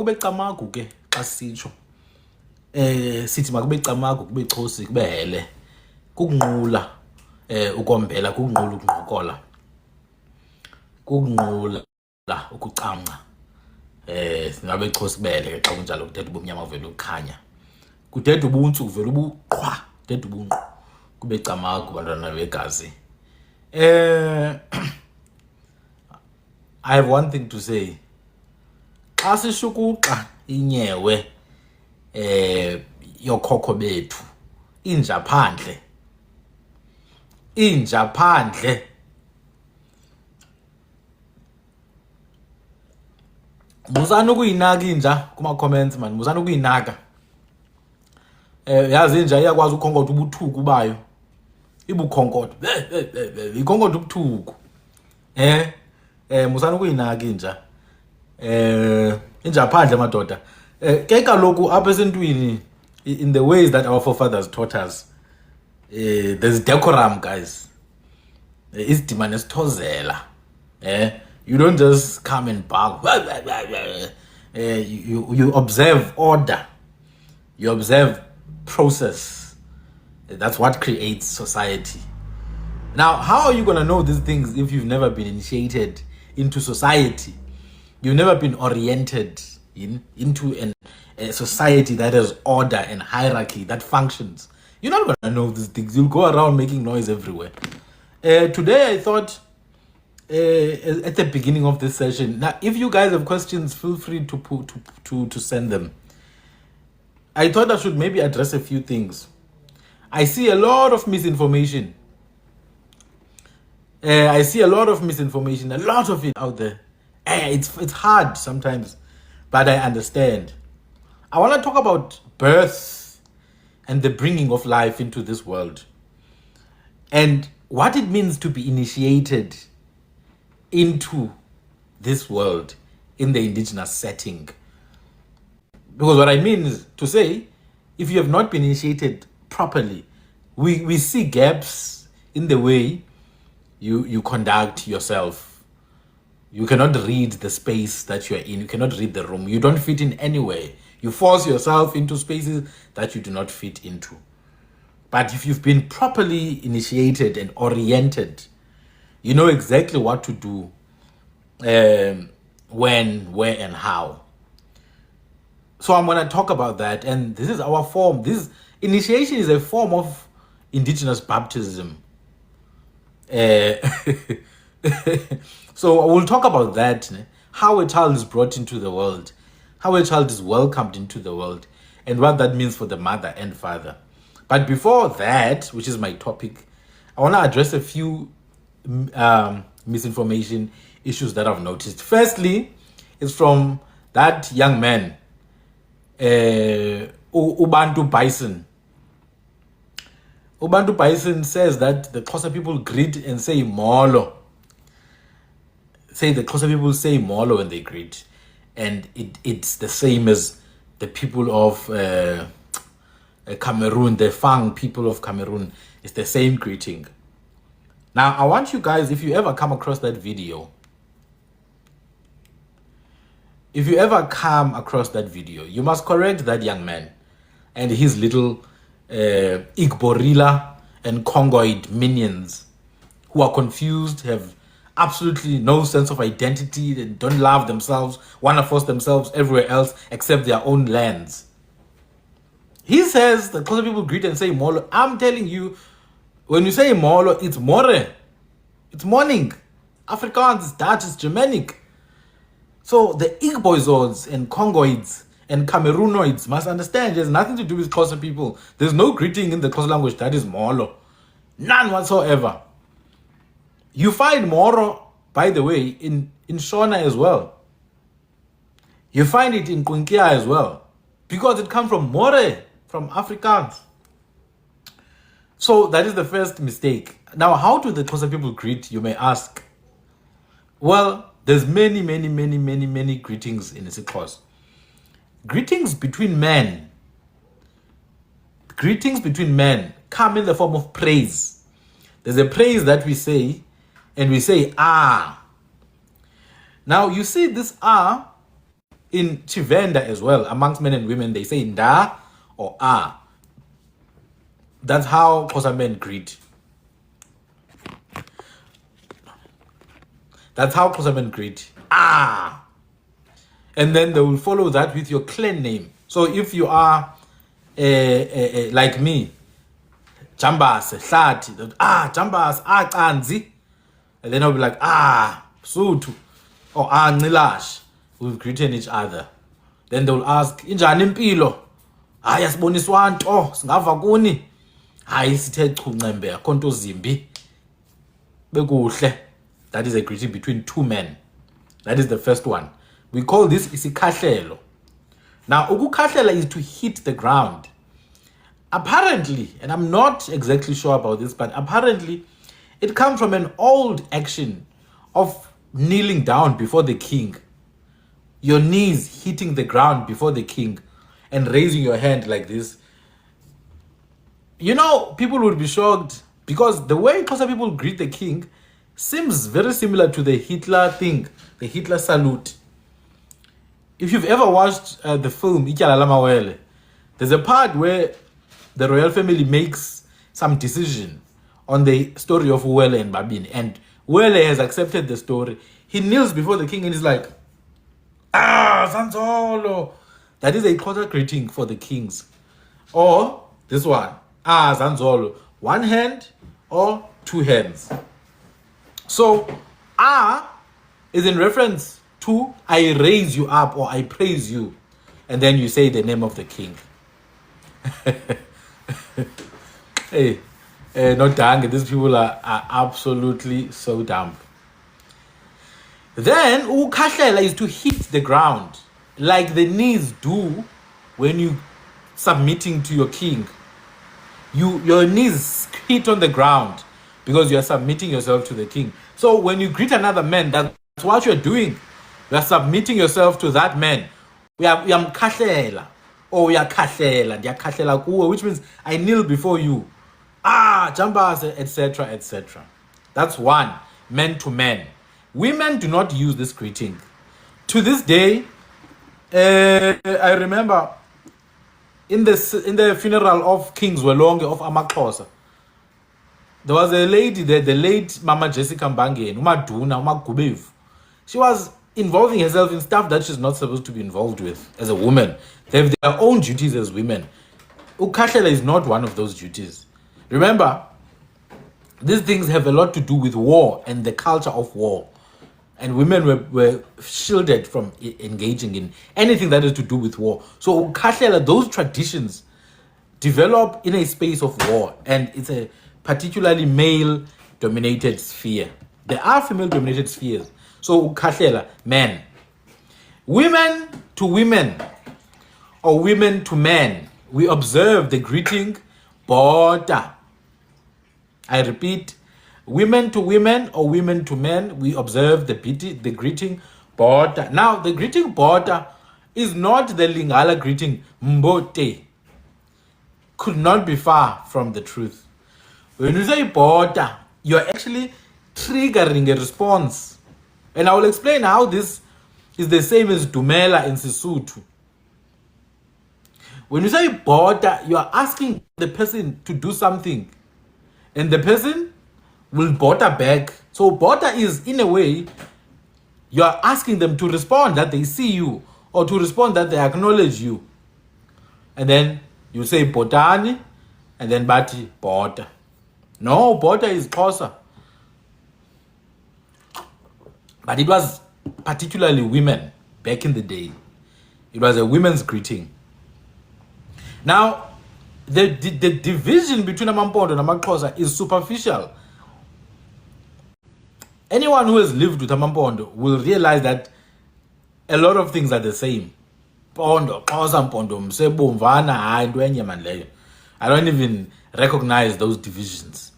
kube camagu ke xa sitsho sithi makube camagu kube chosi kube hele kukunqula ukombela kukunqula ukungqokola kukunqula ukucamca singabe chosi kubele xa kunjalo kuthetha ubumnyama vele ukukhanya kuthetha ubuntsu kuvela ubuqhwa kuthetha ubunqu kube camagu bantwana begazi. I have one thing to say. Xa sishukuxa inyewe yokhokho bethu inja phandle musana ukuyinaka inja kuma comments man, musana ukuyinaka. Yazi inja iyakwazi ukhonkotha ubuthuku bayo ibukhonkotha ikhonkotha ubuthuku musana ukuyinaka inja inja phandle madoda. Ke kaloku apha esintwini in the ways that our forefathers taught us, there's decorum, guys. Isidima nesithozela. You don't just come and bark. You observe order. You observe process. That's what creates society. Now, how are you going to know these things if you've never been initiated into society? You've never been oriented into a society that has order and hierarchy that functions. You're not going to know these things. You'll go around making noise everywhere. Today, I thought at the beginning of this session, now if you guys have questions, feel free to send them. I thought I should maybe address a few things. I see a lot of misinformation. I see a lot of misinformation, a lot of it out there. It's hard sometimes, but I understand. I want to talk about birth and the bringing of life into this world and what it means to be initiated into this world in the indigenous setting. Because what I mean is to say, if you have not been initiated properly, we see gaps in the way you conduct yourself. You cannot read the space that you're in. You cannot read the room. You don't fit in anywhere. You force yourself into spaces that you do not fit into. But if you've been properly initiated and oriented, you know exactly what to do, when, where, and how. So I'm going to talk about that. And this is our form. This initiation is a form of indigenous baptism. So we'll talk about that, how a child is brought into the world, how a child is welcomed into the world, and what that means for the mother and father. But before that, which is my topic, I want to address a few misinformation issues that I've noticed. Firstly, it's from that young man, Ubantu Bison. Ubantu Bison says that the Xhosa people greet and say molo. The Xhosa people say molo when they greet. And it's the same as the people of Cameroon, the Fang people of Cameroon. It's the same greeting. Now, I want you guys, if you ever come across that video, you must correct that young man and his little Igborilla and Congoid minions who are confused, have absolutely no sense of identity, they don't love themselves, want to force themselves everywhere else except their own lands. He says the Xhosa people greet and say molo. I'm telling you, when you say molo, it's more. It's morning. Afrikaans, Dutch, it's Germanic. So the Igboizoids and Congoids and Cameroonites must understand there's nothing to do with Xhosa people. There's no greeting in the Xhosa language that is molo. None whatsoever. You find moro, by the way, in Shona as well. You find it in Kunkia as well. Because it comes from more, from Afrikaans. So that is the first mistake. Now, how do the Xhosa people greet, you may ask? Well, there's many greetings in isiXhosa. Greetings between men come in the form of praise. There's a praise that we say, and we say, ah. Now, you see this ah In Chivenda as well, amongst men and women, they say nda or a. That's how Xhosa men greet. That's how Xhosa men greet. Ah! And then they will follow that with your clan name. So if you are like me, Jambas, Hlati, Jambas, Kanzi, and then I'll be like, Sutu, or Nilash. We've greeted each other. Then they'll ask, Injani impilo? Yasiboniswa nto, singava kuni. Sithe chu ncembe, akho nto zimbi. Bekuhle. That is a greeting between two men. That is the first one. We call this isikhahlelo. Now, ukukahlela is to hit the ground. Apparently, and I'm not exactly sure about this, but apparently it comes from an old action of kneeling down before the king. Your knees hitting the ground before the king and raising your hand like this. You know, people would be shocked because the way Xhosa people greet the king seems very similar to the Hitler thing, the Hitler salute. If you've ever watched the film Ityala la Mawele, there's a part where the royal family makes some decision on the story of Uwele and Babini, and Uwele has accepted the story. He kneels before the king and he's like, Zanzolo. That is a Xhosa greeting for the kings. Or this one, Zanzolo. One hand or two hands. So, is in reference to I raise you up or I praise you. And then you say the name of the king. Hey, not dang. These people are absolutely so dumb. Then, ukahlela is to hit the ground. Like the knees do when you submitting to your king. Your knees hit on the ground because you are submitting yourself to the king. So when you greet another man, that's what you're doing. You are submitting yourself to that man. We are mkahlela. Or we are kahlela, which means I kneel before you. Jambas, etc., etc. That's one, men to men. Women do not use this greeting. To this day, I remember in the funeral of King Zwelonge of Amaxhosa, there was a lady there, the late Mama Jessica Mbangeni, Umaduna, Umagubevu. She was involving herself in stuff that she's not supposed to be involved with as a woman. They have their own duties as women. Ukahlela is not one of those duties. Remember, these things have a lot to do with war and the culture of war. And women were shielded from engaging in anything that is to do with war. So ukahlela, those traditions develop in a space of war. And it's a particularly male-dominated sphere. There are female-dominated spheres. So ukahlela, men. Women to women or women to men, we observe the greeting border. I repeat, women to women or women to men, we observe the greeting border. Now, the greeting border is not the Lingala greeting mbote. Could not be far from the truth. When you say border, you're actually triggering a response. And I will explain how this is the same as Dumela in Sesotho. When you say border, you are asking the person to do something. And the person will border back. So border is, in a way, you are asking them to respond that they see you or to respond that they acknowledge you. And then you say botani and then bati border. No, border is Xhosa. But it was particularly women back in the day. It was a women's greeting. Now, the division between Amampondo and Amaxhosa is superficial. Anyone who has lived with Amampondo will realize that a lot of things are the same. Pondo, Xhosa, Mpondo, Msebo, Mvana, into enye man leyo. I don't even recognize those divisions.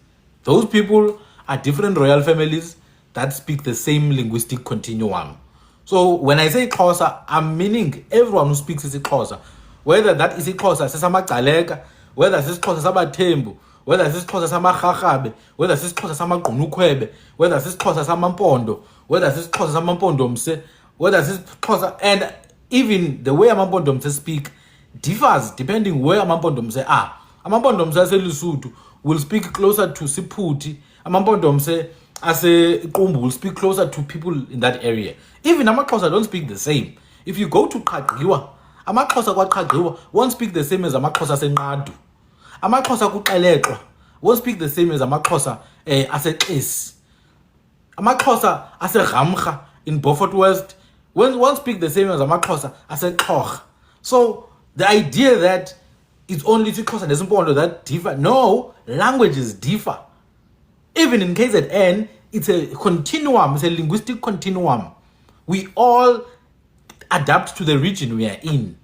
Those people are different royal families that speak the same linguistic continuum. So when I say Xhosa, I'm meaning everyone who speaks isiXhosa. Whether that is isiXhosa sesamagcaleka, whether it's isiXhosa sabathembu, whether it's isiXhosa samarharhabe, whether it's isiXhosa samagqunukhwebe, whether it's isiXhosa samampondo, whether it's isiXhosa samampondo mse, whether it's isiXhosa, and even the way Amampondomse speak differs depending where Amampondomse are. Amampondomse ase Lesotho will speak closer to Siphuti. Amampondomse ase Qumbu will speak closer to people in that area. Even Amaxhosa don't speak the same. If you go to Qhaqiwa, Amaxhosa kwaQhaqiwa won't speak the same as Amaxhosa aseNqadu. Amaxhosa kuQeleqwa won't speak the same as Amaxhosa aseXesi. Amaxhosa aseRamcha in Beaufort West won't speak the same as Amaxhosa aseXhorha. So the idea that it's only isiXhosa nesimpondo that differ. No, languages differ. Even in KZN, it's a continuum, it's a linguistic continuum. We all adapt to the region we are in.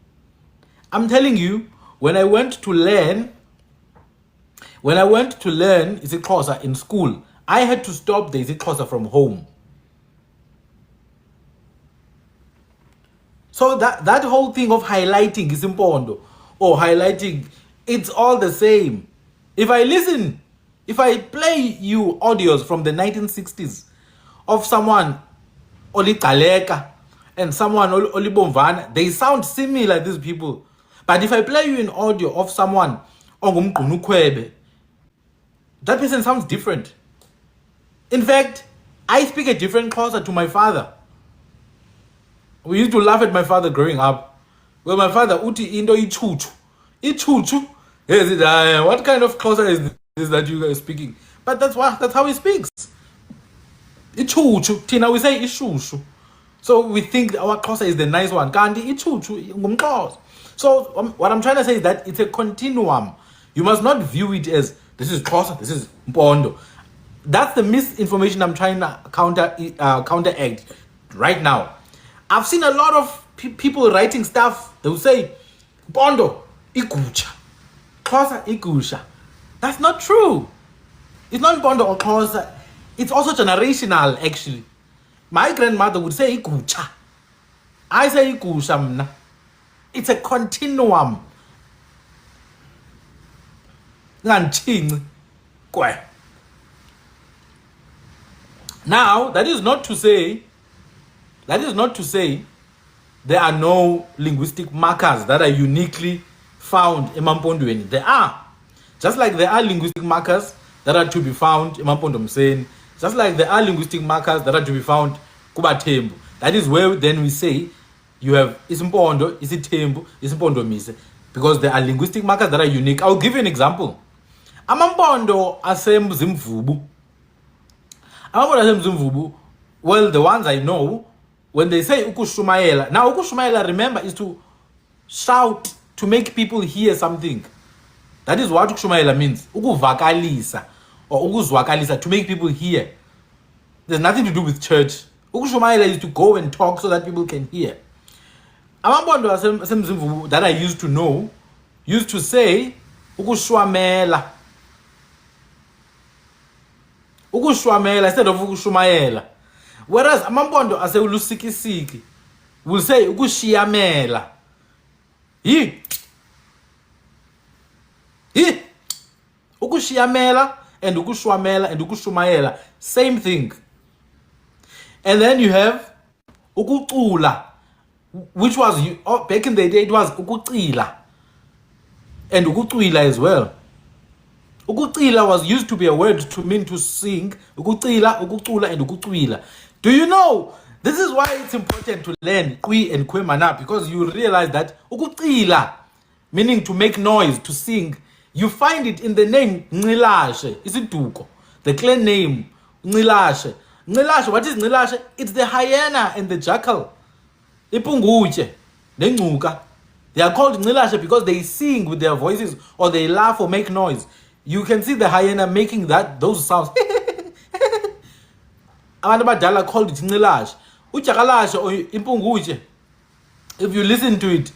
I'm telling you, when I went to learn isiXhosa in school, I had to stop the isiXhosa from home. So that whole thing of highlighting isimpondo or highlighting, it's all the same. If I play you audios from the 1960s of someone Oli Kaleka and someone Oli Bomvana, they sound similar, these people. But if I play you an audio of someone Ongumqunukwebe, that person sounds different. In fact, I speak a different Xhosa to my father. We used to laugh at my father growing up. Well, my father, uti indo ichuchu. Ichuchu? Yes, what kind of Xhosa is this that you guys are speaking? But that's how he speaks. Ichuchu. Tina, we say ishushu. So we think our Xhosa is the nice one. Kanti ichuchu ngumXhosa. So what I'm trying to say is that it's a continuum. You must not view it as this is Xhosa, this is Mpondo. That's the misinformation I'm trying to counteract right now. I've seen a lot of people writing stuff. They will say, Mpondo, igucha. Xhosa, igusha. That's not true. It's not Mpondo or Xhosa. It's also generational, actually. My grandmother would say igucha. I say igusha mna. It's a continuum. Now, that is not to say there are no linguistic markers that are uniquely found in Mampondweni. There are. Just like there are linguistic markers that are to be found in Mampondomseni. Just like there are linguistic markers that are to be found Kubatembu. That is where then we say you have Isimpondo, Isitembu, Isimpondomise. Because there are linguistic markers that are unique. I'll give you an example. Amampondo asemzimvubu. Well, the ones I know, when they say ukushumayela, now ukushumayela, remember, is to shout, to make people hear something. That is what ukushumayela means. Ukuvakalisa or ukuzwakalisa, to make people hear. There's nothing to do with church. Ukushumayela is to go and talk so that people can hear. Amampondo asemzimvubu that I used to know used to say ukushwamela. Ukushwamela instead of ukushumayela. Whereas Amampondo asewulusikisiki will say ukushiyamela. Ukushiyamela and ukushwamela and ukushumayela, same thing. And then you have ukucula, which was back in the day it was ukucila and ukucila as well. Ukucila was used to be a word to mean to sing. Ukucila, ukucula, and ukucwila. Do you know? This is why it's important to learn kwi and kwemana, because you realize that ukucila, meaning to make noise, to sing, you find it in the name Nqilashe, isiduko, the clan name Nqilashe. Nqilashe, what is Nqilashe? It's the hyena and the jackal. Ipunguche, nenguka. They are called Nqilashe because they sing with their voices or they laugh or make noise. You can see the hyena making those sounds. Abantu abadala called it Nqilashe. Ujakalashhe or impunguche, if you listen to it,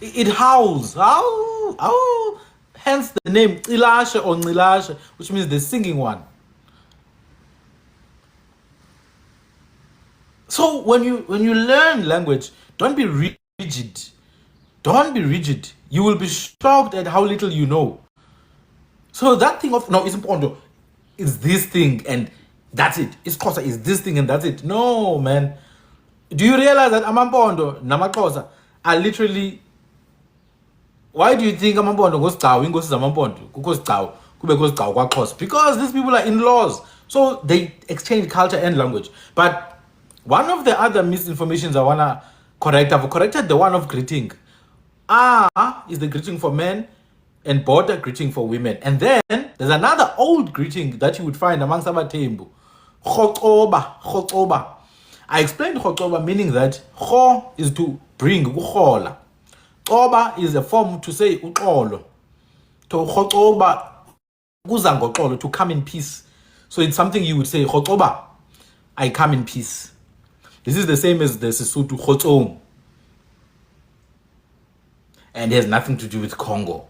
it howls. Ow, ow. Hence the name Ilashe or Nqilashe, which means the singing one. So when you learn language, don't be rigid. Don't be rigid. You will be shocked at how little you know. So that thing of, no, it's Mpondo, it's this thing and that's it. It's Xhosa, is this thing and that's it. No, man. Do you realize that Amampondo, Namaxhosa, are literally. Why do you think amampondo ngosigcawu inkosi zamampondo kukho sigcawu kubekho sigcawu kwaXhosa? Because these people are in-laws, so they exchange culture and language. But one of the other misinformations I wanna correct, I've corrected the one of greeting. Is the greeting for men, and border greeting for women. And then there's another old greeting that you would find amongst Abatembu. Khotoba. I explained khotoba, meaning that kho is to bring, ukhola. Oba is a form to say uxolo. To khotoba kuza ngoxolo, to come in peace. So it's something you would say, khotoba, I come in peace. This is the same as the Sesotho khotong. And it has nothing to do with Congo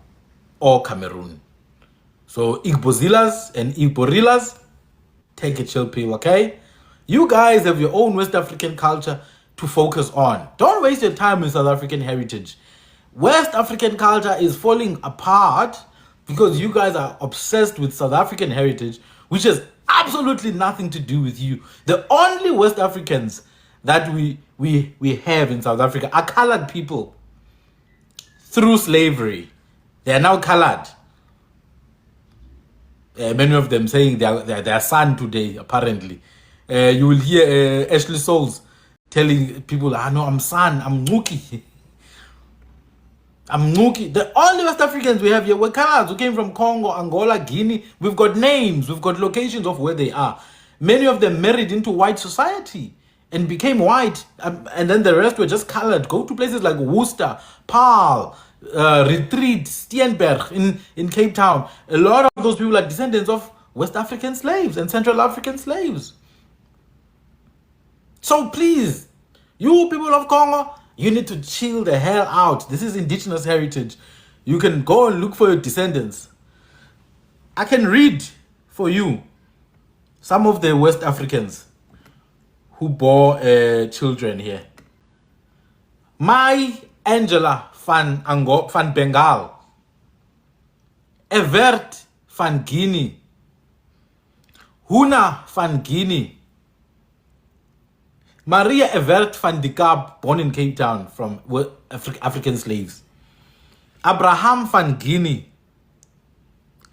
or Cameroon. So Igbozilas and Igborilas, take a chill pill, okay? You guys have your own West African culture to focus on. Don't waste your time with South African heritage. West African culture is falling apart because you guys are obsessed with South African heritage, which has absolutely nothing to do with you. The only West Africans that we have in South Africa are colored people through slavery. They are now colored. Many of them saying they are son today, apparently. You will hear Ashley Souls telling people, no, I'm son, I'm Nuki. I'm Nuki. The only West Africans we have here were colours who came from Congo, Angola, Guinea. We've got names, we've got locations of where they are. Many of them married into white society and became white, and then the rest were just coloured. Go to places like Worcester, Paarl, Retreat, Steenberg in Cape Town. A lot of those people are descendants of West African slaves and Central African slaves. So please, you people of Congo, you need to chill the hell out. This is indigenous heritage. You can go and look for your descendants. I can read for you some of the West Africans who bore children here. My Angela van Bengal, Evert van Guinea, Huna van Guinea, Maria Evert van de Kaap, born in Cape Town from African slaves, Abraham van Guinea,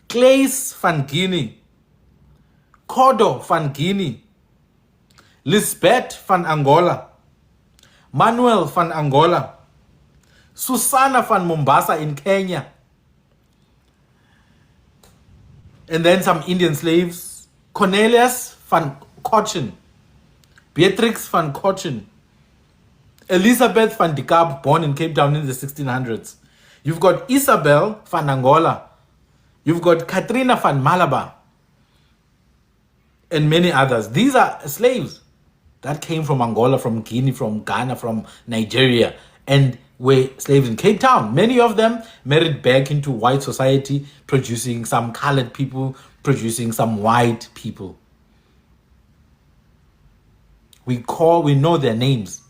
Claes van Guinea, Kodo van Guinea, Lisbeth van Angola, Manuel van Angola, Susanna van Mombasa in Kenya, and then some Indian slaves, Cornelius van Cochin, Beatrix van Cochin, Elizabeth van de Kaap, born in Cape Town in the 1600s. You've got Isabel van Angola. You've got Katrina van Malabar. And many others. These are slaves that came from Angola, from Guinea, from Ghana, from Nigeria, and were slaves in Cape Town. Many of them married back into white society, producing some colored people, producing some white people. We know their names.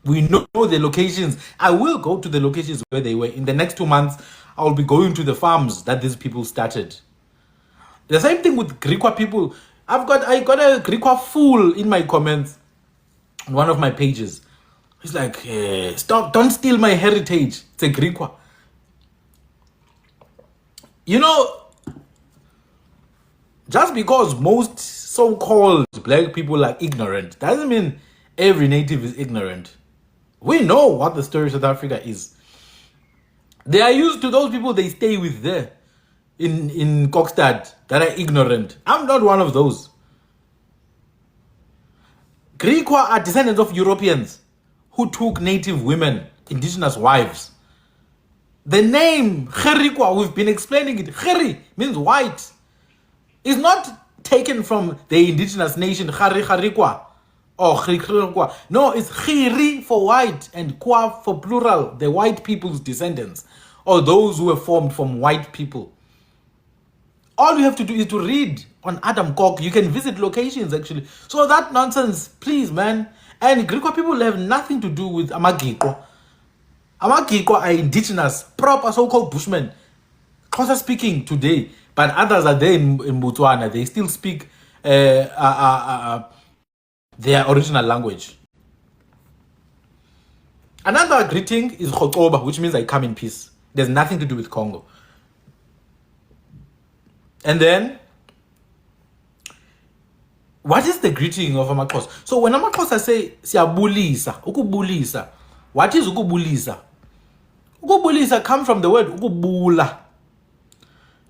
We know the locations. I will go to the locations where they were. In the next 2 months, I will be going to the farms that these people started. The same thing with Griqua people. I got a Griqua fool in my comments on one of my pages. He's like, stop, don't steal my heritage. It's a Griqua. You know, just because most so-called black people are ignorant doesn't mean every native is ignorant. We know what the story of South Africa is. They are used to those people they stay with there in Kokstad that are ignorant. I'm not one of those. Griqua are descendants of Europeans who took native women, indigenous wives. The name Gerikwa, we've been explaining it. Geri means white. It's not taken from the indigenous nation Garikwa or Gerikwa. No, it's Giri for white and Kwa for plural, the white people's descendants, or those who were formed from white people. All you have to do is to read on Adam Kok. You can visit locations actually. So that nonsense, please, man. And Griqua people have nothing to do with Amagikwa. Amagikwa are indigenous, proper so-called Bushmen. Xhosa speaking today, but others are there in Botswana. They still speak their original language. Another greeting is Khotoba, which means I come in peace. There's nothing to do with Congo. And then, what is the greeting of Amaxhosa? So when Amaxhosa say siyabulisa, ukubulisa, what is ukubulisa? Ukubulisa comes from the word ukubula.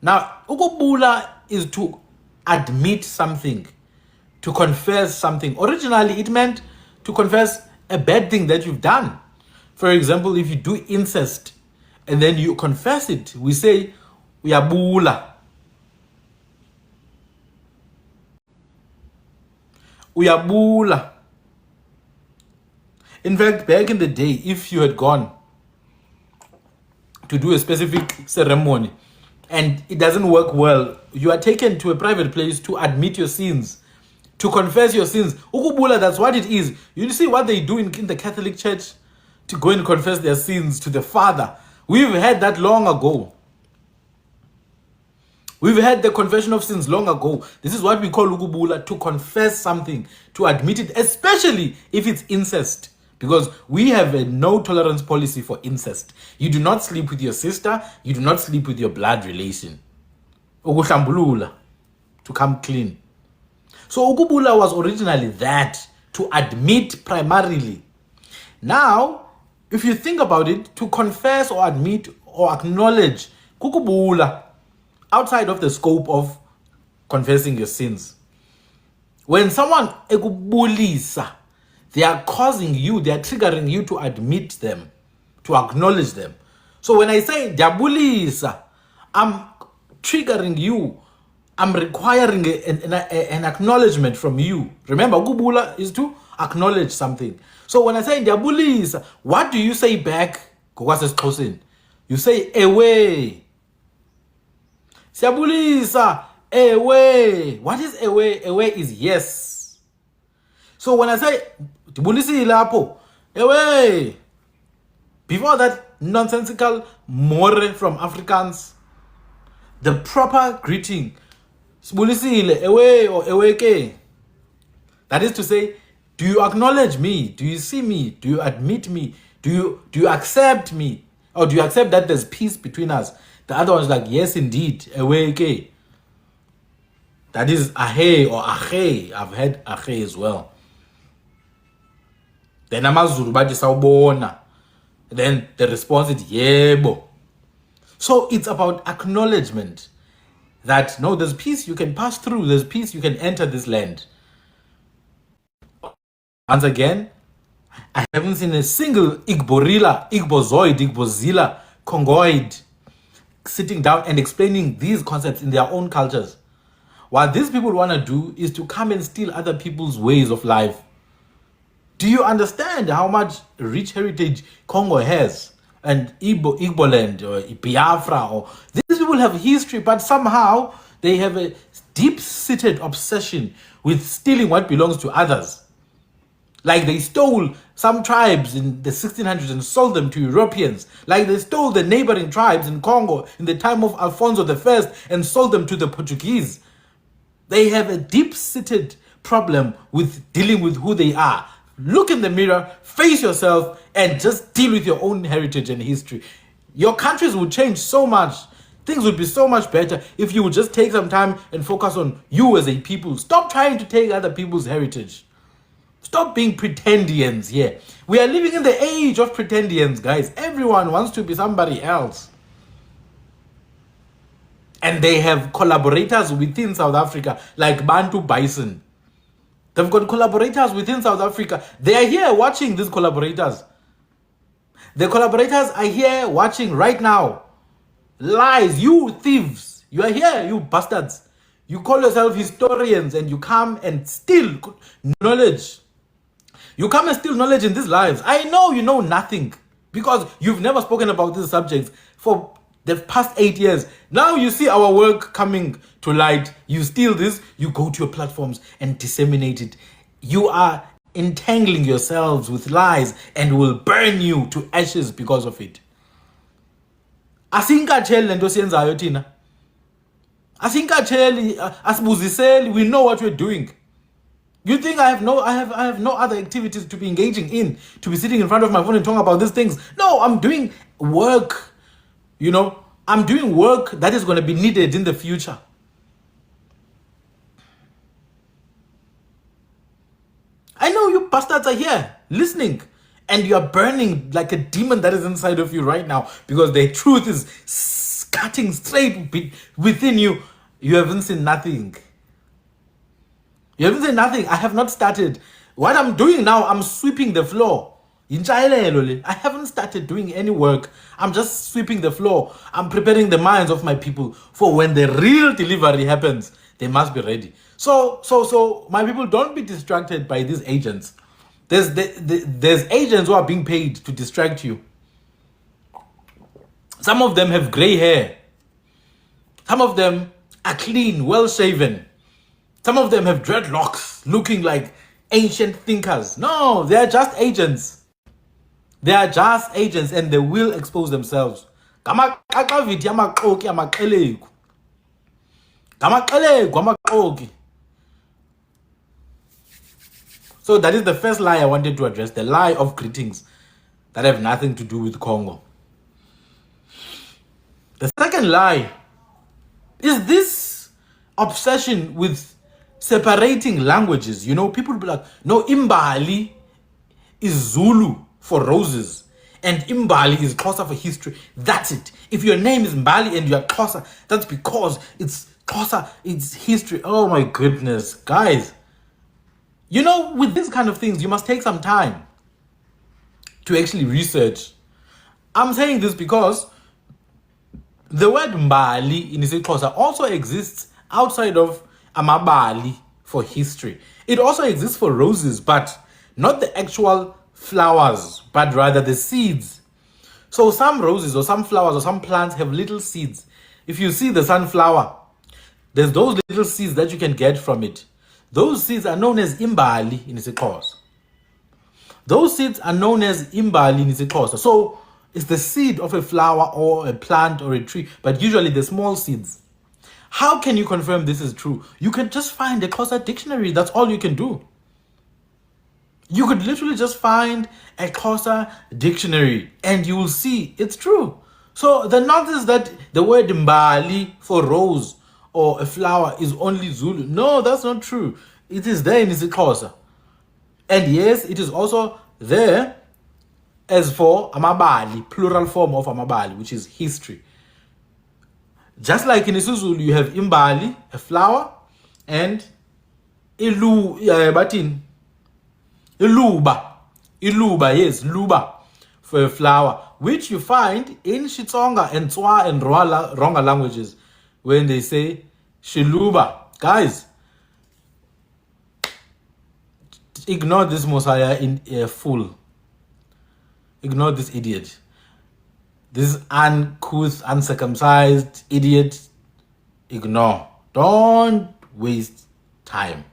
Now, ukubula is to admit something, to confess something. Originally, it meant to confess a bad thing that you've done. For example, if you do incest and then you confess it, we say uyabula. Uyabula. In fact, back in the day, if you had gone to do a specific ceremony and it doesn't work well, you are taken to a private place to admit your sins, to confess your sins. Ukubula, that's what it is. You see what they do in the Catholic Church to go and confess their sins to the Father. We've had that long ago. We've had the confession of sins long ago. This is what we call ukubula, to confess something, to admit it, especially if it's incest. Because we have a no tolerance policy for incest. You do not sleep with your sister. You do not sleep with your blood relation. Ukuhlambulula, to come clean. So ukubula was originally that, to admit primarily. Now, if you think about it, to confess or admit or acknowledge, kukubula, outside of the scope of confessing your sins. When someone ekubulisa, they are causing you, they are triggering you to admit them, to acknowledge them. So when I say diabulisa, I'm triggering you, I'm requiring an acknowledgement from you. Remember, ukubula is to acknowledge something. So when I say diabulisa, what do you say back? You say away. Siyabulisa, away. What is away? Away is yes. So when I say dibulisi ilapo, away. Before that nonsensical more from Afrikaans, the proper greeting, sibulisile, away or aweke. That is to say, do you acknowledge me? Do you see me? Do you admit me? Do you accept me? Or do you accept that there's peace between us? The other one is like, yes, indeed, aweke. That is ahe or ahe. I've heard ahe as well. Then amazulu bathi sawubona. Then the response is yebo. So it's about acknowledgement that no, there's peace you can pass through. There's peace you can enter this land. Once again, I haven't seen a single Igborila, Igbozoid, Igbozila, Congoid sitting down and explaining these concepts in their own cultures. What these people want to do is to come and steal other people's ways of life. Do you understand how much rich heritage Congo has? And Igboland or Biafra, or these people have history, but somehow they have a deep-seated obsession with stealing what belongs to others. Like they stole some tribes in the 1600s and sold them to Europeans. Like they stole the neighboring tribes in Congo in the time of Alfonso I and sold them to the Portuguese. They have a deep-seated problem with dealing with who they are. Look in the mirror, face yourself, and just deal with your own heritage and history. Your countries would change so much. Things would be so much better if you would just take some time and focus on you as a people. Stop trying to take other people's heritage. Stop being pretendians here. We are living in the age of pretendians, guys. Everyone wants to be somebody else. And they have collaborators within South Africa, like Bantu Bison. They've got collaborators within South Africa. They are here watching these collaborators. The collaborators are here watching right now. Lies, you thieves. You are here, you bastards. You call yourself historians and you come and steal knowledge. You come and steal knowledge in these lives. I know you know nothing because you've never spoken about these subjects for the past 8 years. Now you see our work coming to light. You steal this, you go to your platforms and disseminate it. You are entangling yourselves with lies and will burn you to ashes because of it. Asinkatsheli lento siyenzayo thina. Asinkatsheli, asibuziseli, we know what we're doing. You think I have no other activities to be engaging in, to be sitting in front of my phone and talking about these things? No, I'm doing work. I'm doing work that is going to be needed in the future. I know you bastards are here listening, and you are burning like a demon that is inside of you right now, because the truth is cutting straight within you. You haven't seen nothing. You haven't seen nothing. I have not started. What I'm doing now, I'm sweeping the floor. I haven't started doing any work. I'm just sweeping the floor. I'm preparing the minds of my people for when the real delivery happens. They must be ready. So my people, don't be distracted by these agents. There's agents who are being paid to distract you. Some of them have gray hair. Some of them are clean, well shaven. Some of them have dreadlocks, looking like ancient thinkers. No, they are just agents. They are just agents, and they will expose themselves. So that is the first lie I wanted to address, the lie of greetings that have nothing to do with Congo. The second lie is this obsession with separating languages. People will be like, no, Imbali is Zulu for roses, and Imbali is Xhosa for history. That's it. If your name is Mbali and you're Xhosa, that's because it's Xhosa, it's history. Oh my goodness, guys. With these kind of things, you must take some time to actually research. I'm saying this because the word Mbali in isiXhosa also exists outside of Amabali for history. It also exists for roses, but not the actual flowers, but rather the seeds. So some roses or some flowers or some plants have little seeds. If you see the sunflower, there's those little seeds that you can get from it. Those seeds are known as Imbali in isiXhosa. Those seeds are known as Imbali in isiXhosa. So it's the seed of a flower or a plant or a tree, but usually the small seeds. How can you confirm this is true? You can just find a Xhosa dictionary. That's all you can do. You could literally just find a Xhosa dictionary and you will see it's true. So the nonsense that the word Mbali for rose or a flower is only Zulu. No, that's not true. It is there in isiXhosa. And yes, it is also there as for Amabali, plural form of Amabali, which is history. Just like in isiZulu, you have Imbali, a flower, and Iluba, yes, Luba, for a flower, which you find in Xitsonga and Tswa and Ronga languages when they say Shiluba. Guys, ignore this Messiah in full. Ignore this idiot. This uncouth, uncircumcised idiot. Ignore. Don't waste time.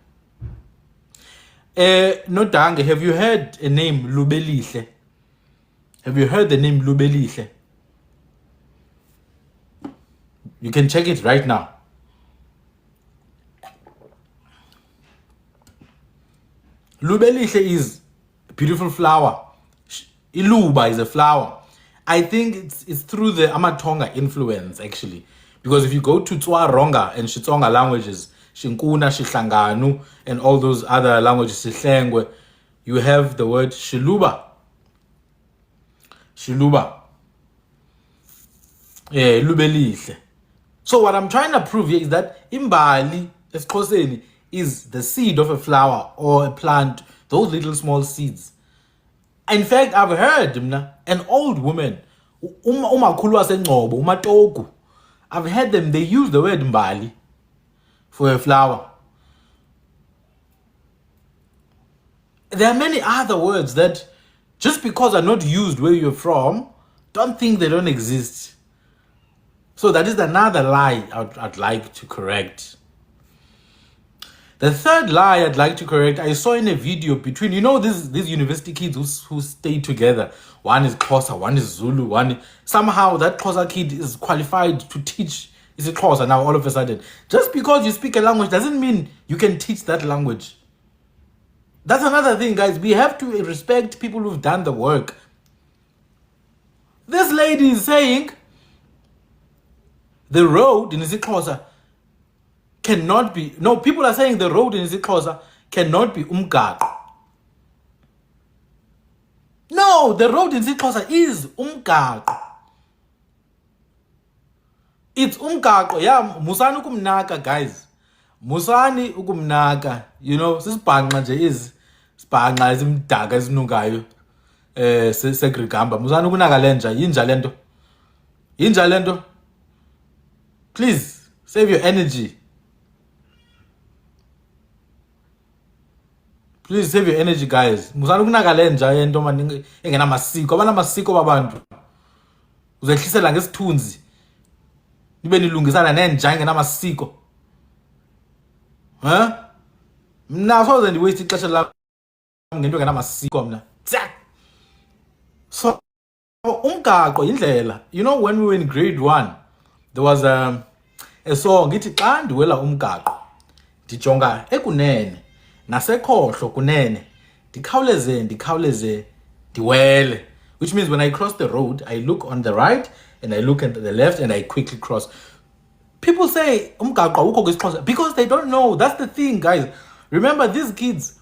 Nodange, have you heard a name Lubelihle? Have you heard the name Lubelihle? You can check it right now. Lubelihle is a beautiful flower. Iluba is a flower. I think it's through the Amatonga influence, actually. Because if you go to Tswa, Ronga, and Xitsonga languages, Shinkuna, Shihlanganu, and all those other languages, Shihlengwe, you have the word Shiluba. Shiluba. Yeah, Lubelihle. So what I'm trying to prove here is that Imbali, esiXhoseni, is the seed of a flower or a plant, those little small seeds. In fact, I've heard an old woman, umakhulu waseNgcobo, uMatogu, I've heard them, they use the word Mbali for a flower. There are many other words that, just because are not used where you're from, don't think they don't exist. So that is another lie I'd like to correct. The third lie I'd like to correct, I saw in a video between, these university kids who stay together. One is Xhosa, one is Zulu, somehow that Xhosa kid is qualified to teach isiXhosa now all of a sudden. Just because you speak a language doesn't mean you can teach that language. That's another thing, guys. We have to respect people who've done the work. This lady is saying the road in isiXhosa cannot be. No, people are saying the road in isiXhosa cannot be umgaqo. No, the road in isiXhosa is umgaqo. It's umgaqo. Yeah, musani ukumnaka, guys. Musani ukumnaka. You know, sisibhanqa nje sibhanqa esimdaka esinukayo. Segrigamba. Musani ukunaka lenja. Yinja lento. Please, save your energy. Please save your energy, guys. Musani ukunaka lenja yento man engenamasiko. Abanamasiko babantu. Uzehlisela ngesithunzi. Nibe nilungisana nenja engenamasiko. Mna soze ndiwaste ixesha lami ngento engenamasiko mna. So umgaqo indlela. You know, when we were in grade 1, there was a song ithi xa ndiwela umgaqo ndijonga ekunene nasekhohlo kunene ndikhawuleze ndiwele, which means when I cross the road I look on the right and I look at the left and I quickly cross. People say umgaqo awukho kwisiXhosa because they don't know. That's the thing, guys. Remember, these kids,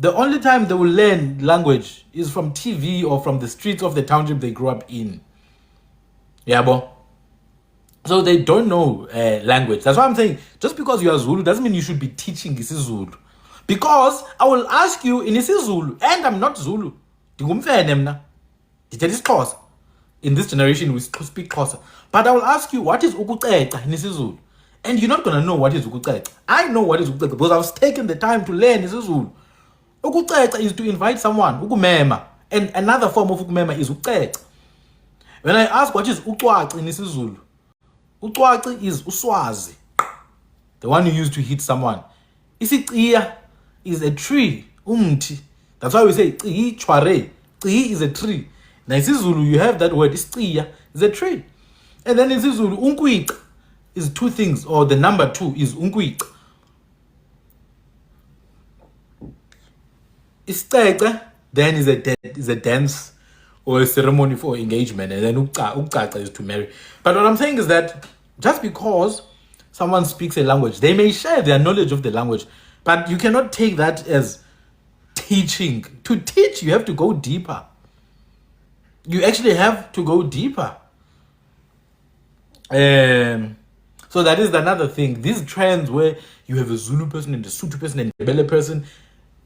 the only time they will learn language is from TV or from the streets of the township they grew up in. Yeah, bo. So they don't know language. That's why I'm saying, just because you are Zulu doesn't mean you should be teaching isiZulu. Because I will ask you in isiZulu, and I'm not Zulu. Ndingumfene mna. Ndithetha isiXhosa. In this generation, we speak Xhosa. But I will ask you, what is ukuceca in isiZulu? And you're not going to know what is ukuceca. I know what is ukuceca because I was taking the time to learn isiZulu. Ukuceca is to invite someone, ukumema. And another form of ukumema is ukuceca. When I ask what is ucwaci in isiZulu, ucwaci is uswazi, the one you use to hit someone. Isiciya is a tree, umthi. That's why we say ciyi chware. Ciyi is a tree. Now in isiZulu you have that word, isiciya is a tree. And then in isiZulu unkwica is two things, or the number 2 is unkwica. Isicece then is a dance or a ceremony for engagement, and then ukcaca is to marry. But what I'm saying is that just because someone speaks a language, they may share their knowledge of the language, but you cannot take that as teaching. To teach, you have to go deeper. You actually have to go deeper. So that is another thing. These trends where you have a Zulu person and a Sotho person and a Bele person,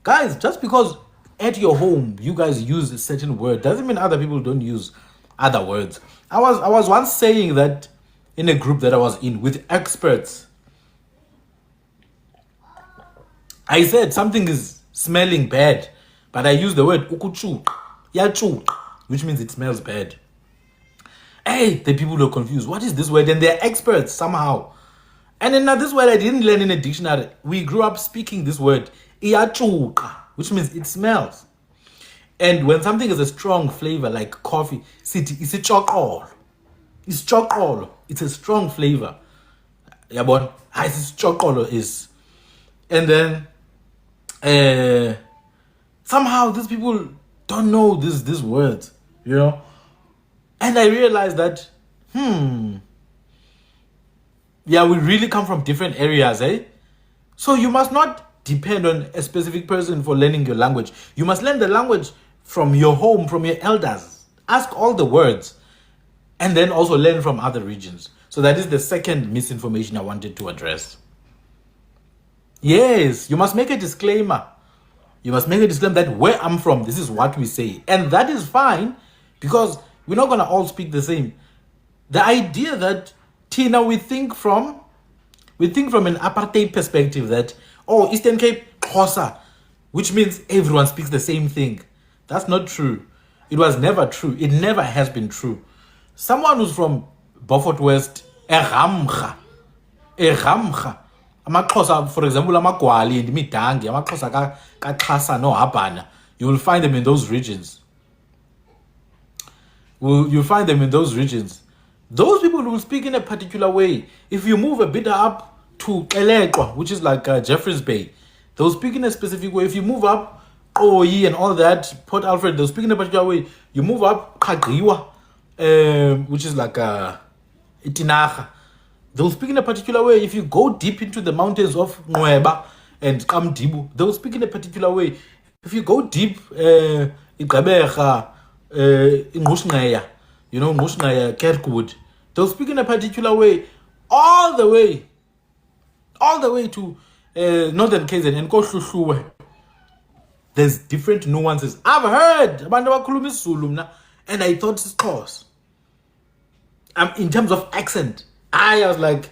guys, just because at your home you guys use a certain word doesn't mean other people don't use other words. I was once saying that in a group that I was in with experts. I said something is smelling bad, but I used the word ukuchu, yachu, which means it smells bad. Hey, the people are confused. What is this word? And they're experts somehow. And then now this word I didn't learn in a dictionary. We grew up speaking this word, iyachuka, which means it smells. And when something is a strong flavor like coffee, it's a chocolate. It's chocolate. It's a strong flavor. Yeah, but it's chocolate is. And then somehow these people don't know these words, you know. And I realized that, yeah, we really come from different areas, eh? So you must not depend on a specific person for learning your language. You must learn the language from your home, from your elders. Ask all the words. And then also learn from other regions. So that is the second misinformation I wanted to address. Yes, you must make a disclaimer. You must make a disclaimer that where I'm from, this is what we say. And that is fine because we're not going to all speak the same. The idea that, Tina, we think from an apartheid perspective that, oh, Eastern Cape, Xhosa, which means everyone speaks the same thing. That's not true. It was never true. It never has been true. Someone who's from Beaufort West, Eramcha, amaXhosa, for example, amagwali and imidangi, amaXhosa kaXhasa no Habana, you will find them in those regions. You'll find them in those regions. Those people will speak in a particular way. If you move a bit up to Elekwa, which is like Jeffreys Bay, they'll speak in a specific way. If you move up, Oyi and all that, Port Alfred, they'll speak in a particular way. You move up, Kagriwa, which is like Itinacha. They'll speak in a particular way. If you go deep into the mountains of Nweba and Kamdibu, they'll speak in a particular way. If you go deep, Igabecha, Ngushneya, Ngushneya, Kerkwood, they'll speak in a particular way, all the way to northern KZN and Koshushuwe. There's different nuances. I've heard abantu abakhuluma isiZulu mna, and I thought it's Xhosa. In terms of accent, I was like,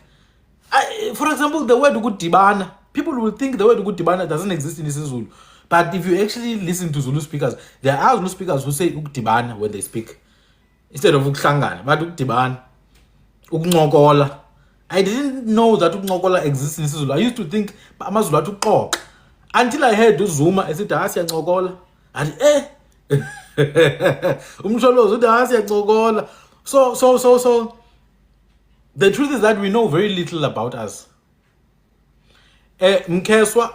for example, the word ukudibana. People will think the word ukudibana doesn't exist in isiZulu. But if you actually listen to Zulu speakers, there are Zulu speakers who say ukudibana when they speak, instead of ukuhlangana, but ukudibana, ukuncokola. I didn't know that ukuncokola exists in isiZulu. I used to think amaZulu athi uxoxa. Until I heard uZuma esithi siyancokola. And umsholozi uthi siyancokola. So the truth is that we know very little about us. Mkeswa,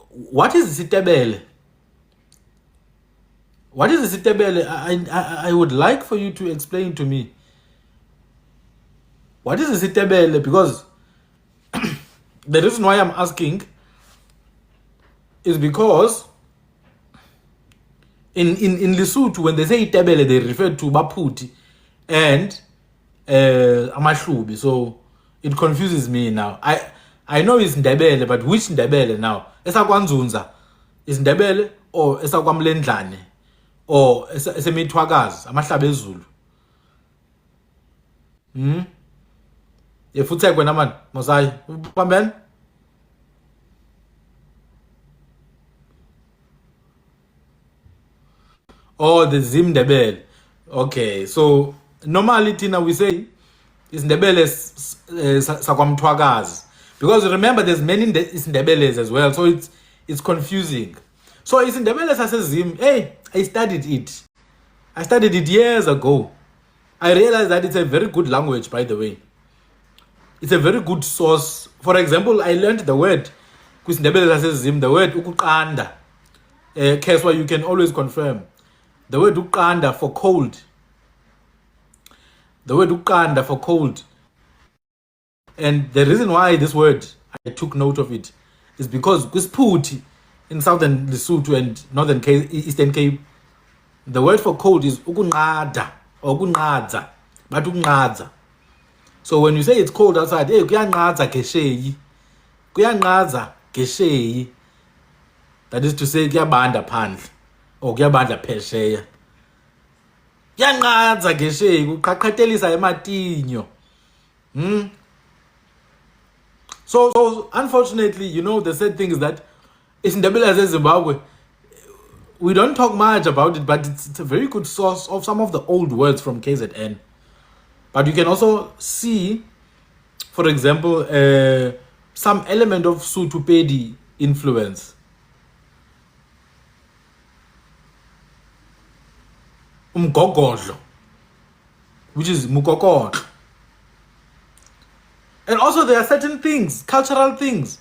what is isitebele? What is isitebele? I would like for you to explain to me. What is isitebele? Because the reason why I'm asking is because in Lesotho, when they say itebele, they refer to Baputi and Amashlubi. So it confuses me now. I know it's Ndebele, but which Ndebele now? Esakwanzunza is Ndebele or Esakwamlendlane or Esemitwagazi, Amahlabe Zulu. Yefutekwe naman, Mosai. Pamben? Oh, the Zim Ndebele. Okay, so normally Tina we say is Ndebele Sakwamtwagazi. Because remember, there's many Ndebeles as well, so it's confusing. So it's Ndebele Sasezim. Hey, I studied it. I studied it years ago. I realized that it's a very good language, by the way. It's a very good source. For example, I learned the word Ndebele Sasezim, the word ukukanda. Case where you can always confirm. The word ukanda for cold. The word ukanda for cold. And the reason why this word, I took note of it, is because Kusputi in southern Lesotho and northern Cape, Eastern Cape, the word for cold is ukunqada or ukunqadza, but ukunqadza. So when you say it's cold outside, hey, kuyanqadza gesheyi, kuyanqadza gesheyi. That is to say, kuyabanda phandle or kuyabanda phesheya. Kuyanqadza gesheyi, kuqhaqhatelisa ematinyo. So unfortunately, the sad thing is that it's Ndebele as Zimbabwe. We don't talk much about it, but it's a very good source of some of the old words from KZN. But you can also see, for example, some element of Sotho-Pedi influence. Umgogodlo, which is Mukokotlo. And also there are certain things, cultural things,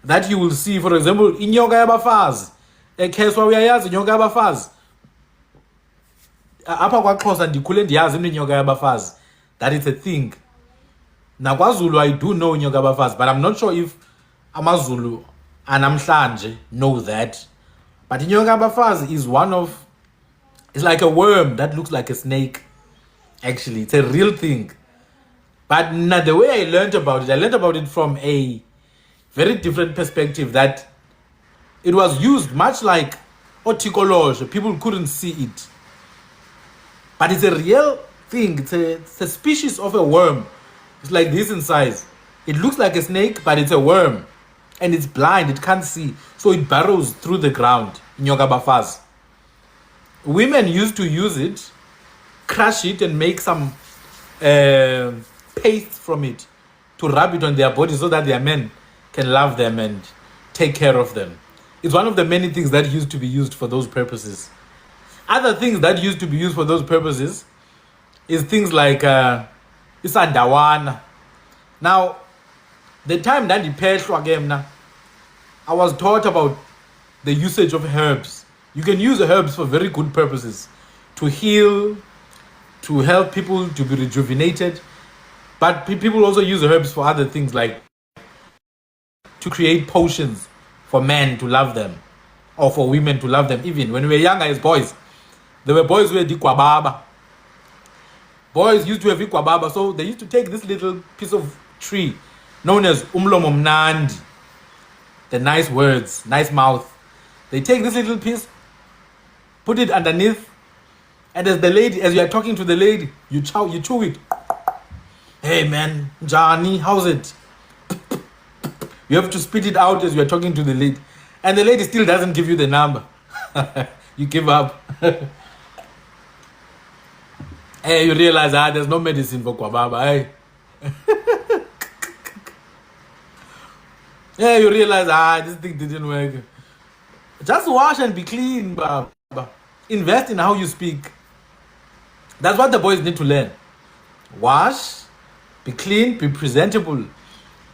that you will see. For example, inyoka yabafazi. Ekheswa uyayazi inyoka yabafazi. Apha kwaXhosa ndikhule ndiyazi inyoka yabafazi. That is a thing. Now kwaZulu I do know inyoka yabafazi, but I'm not sure if amaZulu anamhlanje know that. But inyoka yabafazi is it's like a worm that looks like a snake. Actually, it's a real thing. But now the way I learned about it from a very different perspective, that it was used much like otikologe. People couldn't see it. But it's a real thing. It's a species of a worm. It's like this in size. It looks like a snake, but it's a worm. And it's blind, it can't see. So it burrows through the ground. Nyoka bafaz. Women used to use it, crush it, and make some paste from it to rub it on their body so that their men can love them and take care of them. It's one of the many things that used to be used for those purposes. Other things that used to be used for those purposes is things like isandawana. Now, the time that the pehlwa game now, I was taught about the usage of herbs. You can use herbs for very good purposes, to heal, to help people to be rejuvenated. But people also use herbs for other things, like to create potions for men to love them, or for women to love them. Even when we were younger as boys, there were boys who had ikwababa. Boys used to have ikwababa, so they used to take this little piece of tree known as umlomo mnandi, the nice words, nice mouth. They take this little piece, put it underneath, and as you are talking to the lady, you chew it. Hey man, Johnny, how's it? You have to spit it out as you are talking to the lady. And the lady still doesn't give you the number. You give up. Hey, you realize there's no medicine for kwababa. Hey. Yeah, you realize this thing didn't work. Just wash and be clean, baba. Invest in how you speak. That's what the boys need to learn. Wash, be clean, be presentable.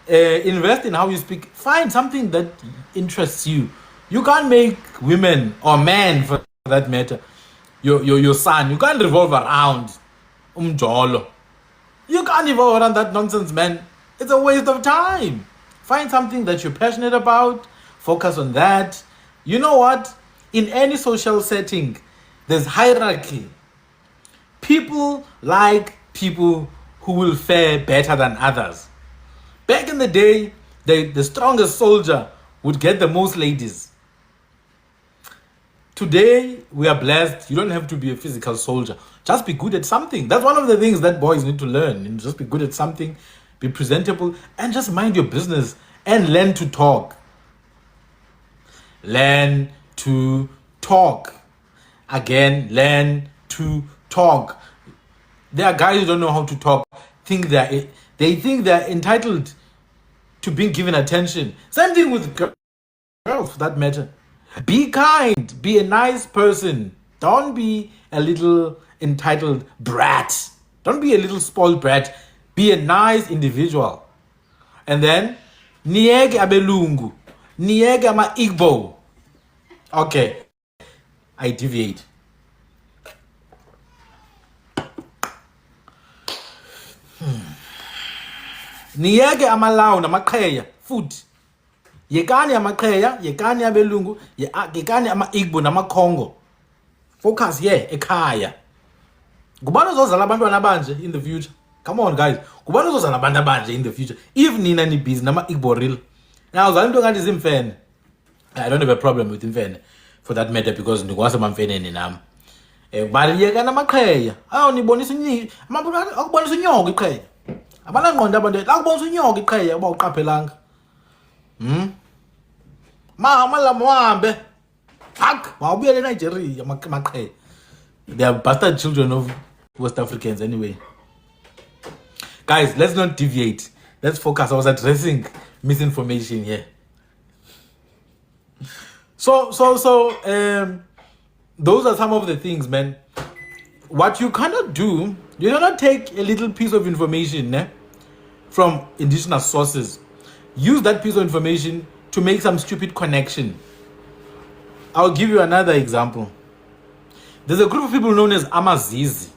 Invest in how you speak. Find something that interests you. You can't make women or men, for that matter, your son. You can't revolve around umjolo. You can't revolve around that nonsense, man. It's a waste of time. Find something that you're passionate about. Focus on that. You know what? In any social setting, there's hierarchy. People like people who will fare better than others. Back in the day, the strongest soldier would get the most ladies. Today, we are blessed. You don't have to be a physical soldier. Just be good at something. That's one of the things that boys need to learn. Just be good at something, be presentable, and just mind your business and learn to talk. Learn to talk. Again, learn to talk. There are guys who don't know how to talk. They think they're entitled to being given attention. Same thing with girls, for that matter. Be kind. Be a nice person. Don't be a little entitled brat. Don't be a little spoiled brat. Be a nice individual. And then, niege abelungu. Niege ama Igbo. Okay. I deviate. Niyeke amalawu namaqheya futhi. Yekani amaqheya, yekani abelungu, yekani ama-Igbo namaKongo. Focus here ekhaya. Ngubani ozozala abantwana abanje in the future? Come on guys. Ngubani ozozala abantu abanje in the future? If nina ni busy nama-Igbo real. Now uzala into kanti zimfene. I don't have a problem with imfene for that matter, because ndikwase mamfeneni nami. Bali yekani amaqheya. Nibonisa akubonisa inyoko iqheya. Abanangqondo abantu akubonisa inyoko iqheya uba uqaphelanga. Mama lamwambe. Hak, mawubuyele eNigeria maqheya. They are bastard children of West Africans anyway. Guys, let's not deviate. Let's focus. I was addressing misinformation here. So those are some of the things, man. What you cannot do, you cannot take a little piece of information from indigenous sources, use that piece of information to make some stupid connection. I'll give you another example. There's a group of people known as Amazizi.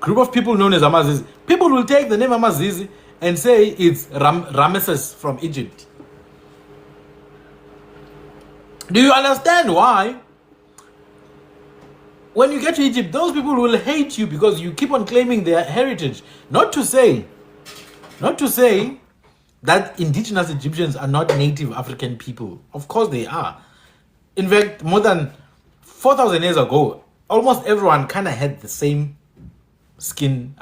People will take the name Amazizi and say it's Ramesses from Egypt. Do you understand why? When you get to Egypt, those people will hate you because you keep on claiming their heritage. Not to say that indigenous Egyptians are not native African people. Of course they are. In fact, more than 4,000 years ago, almost everyone kind of had the same skin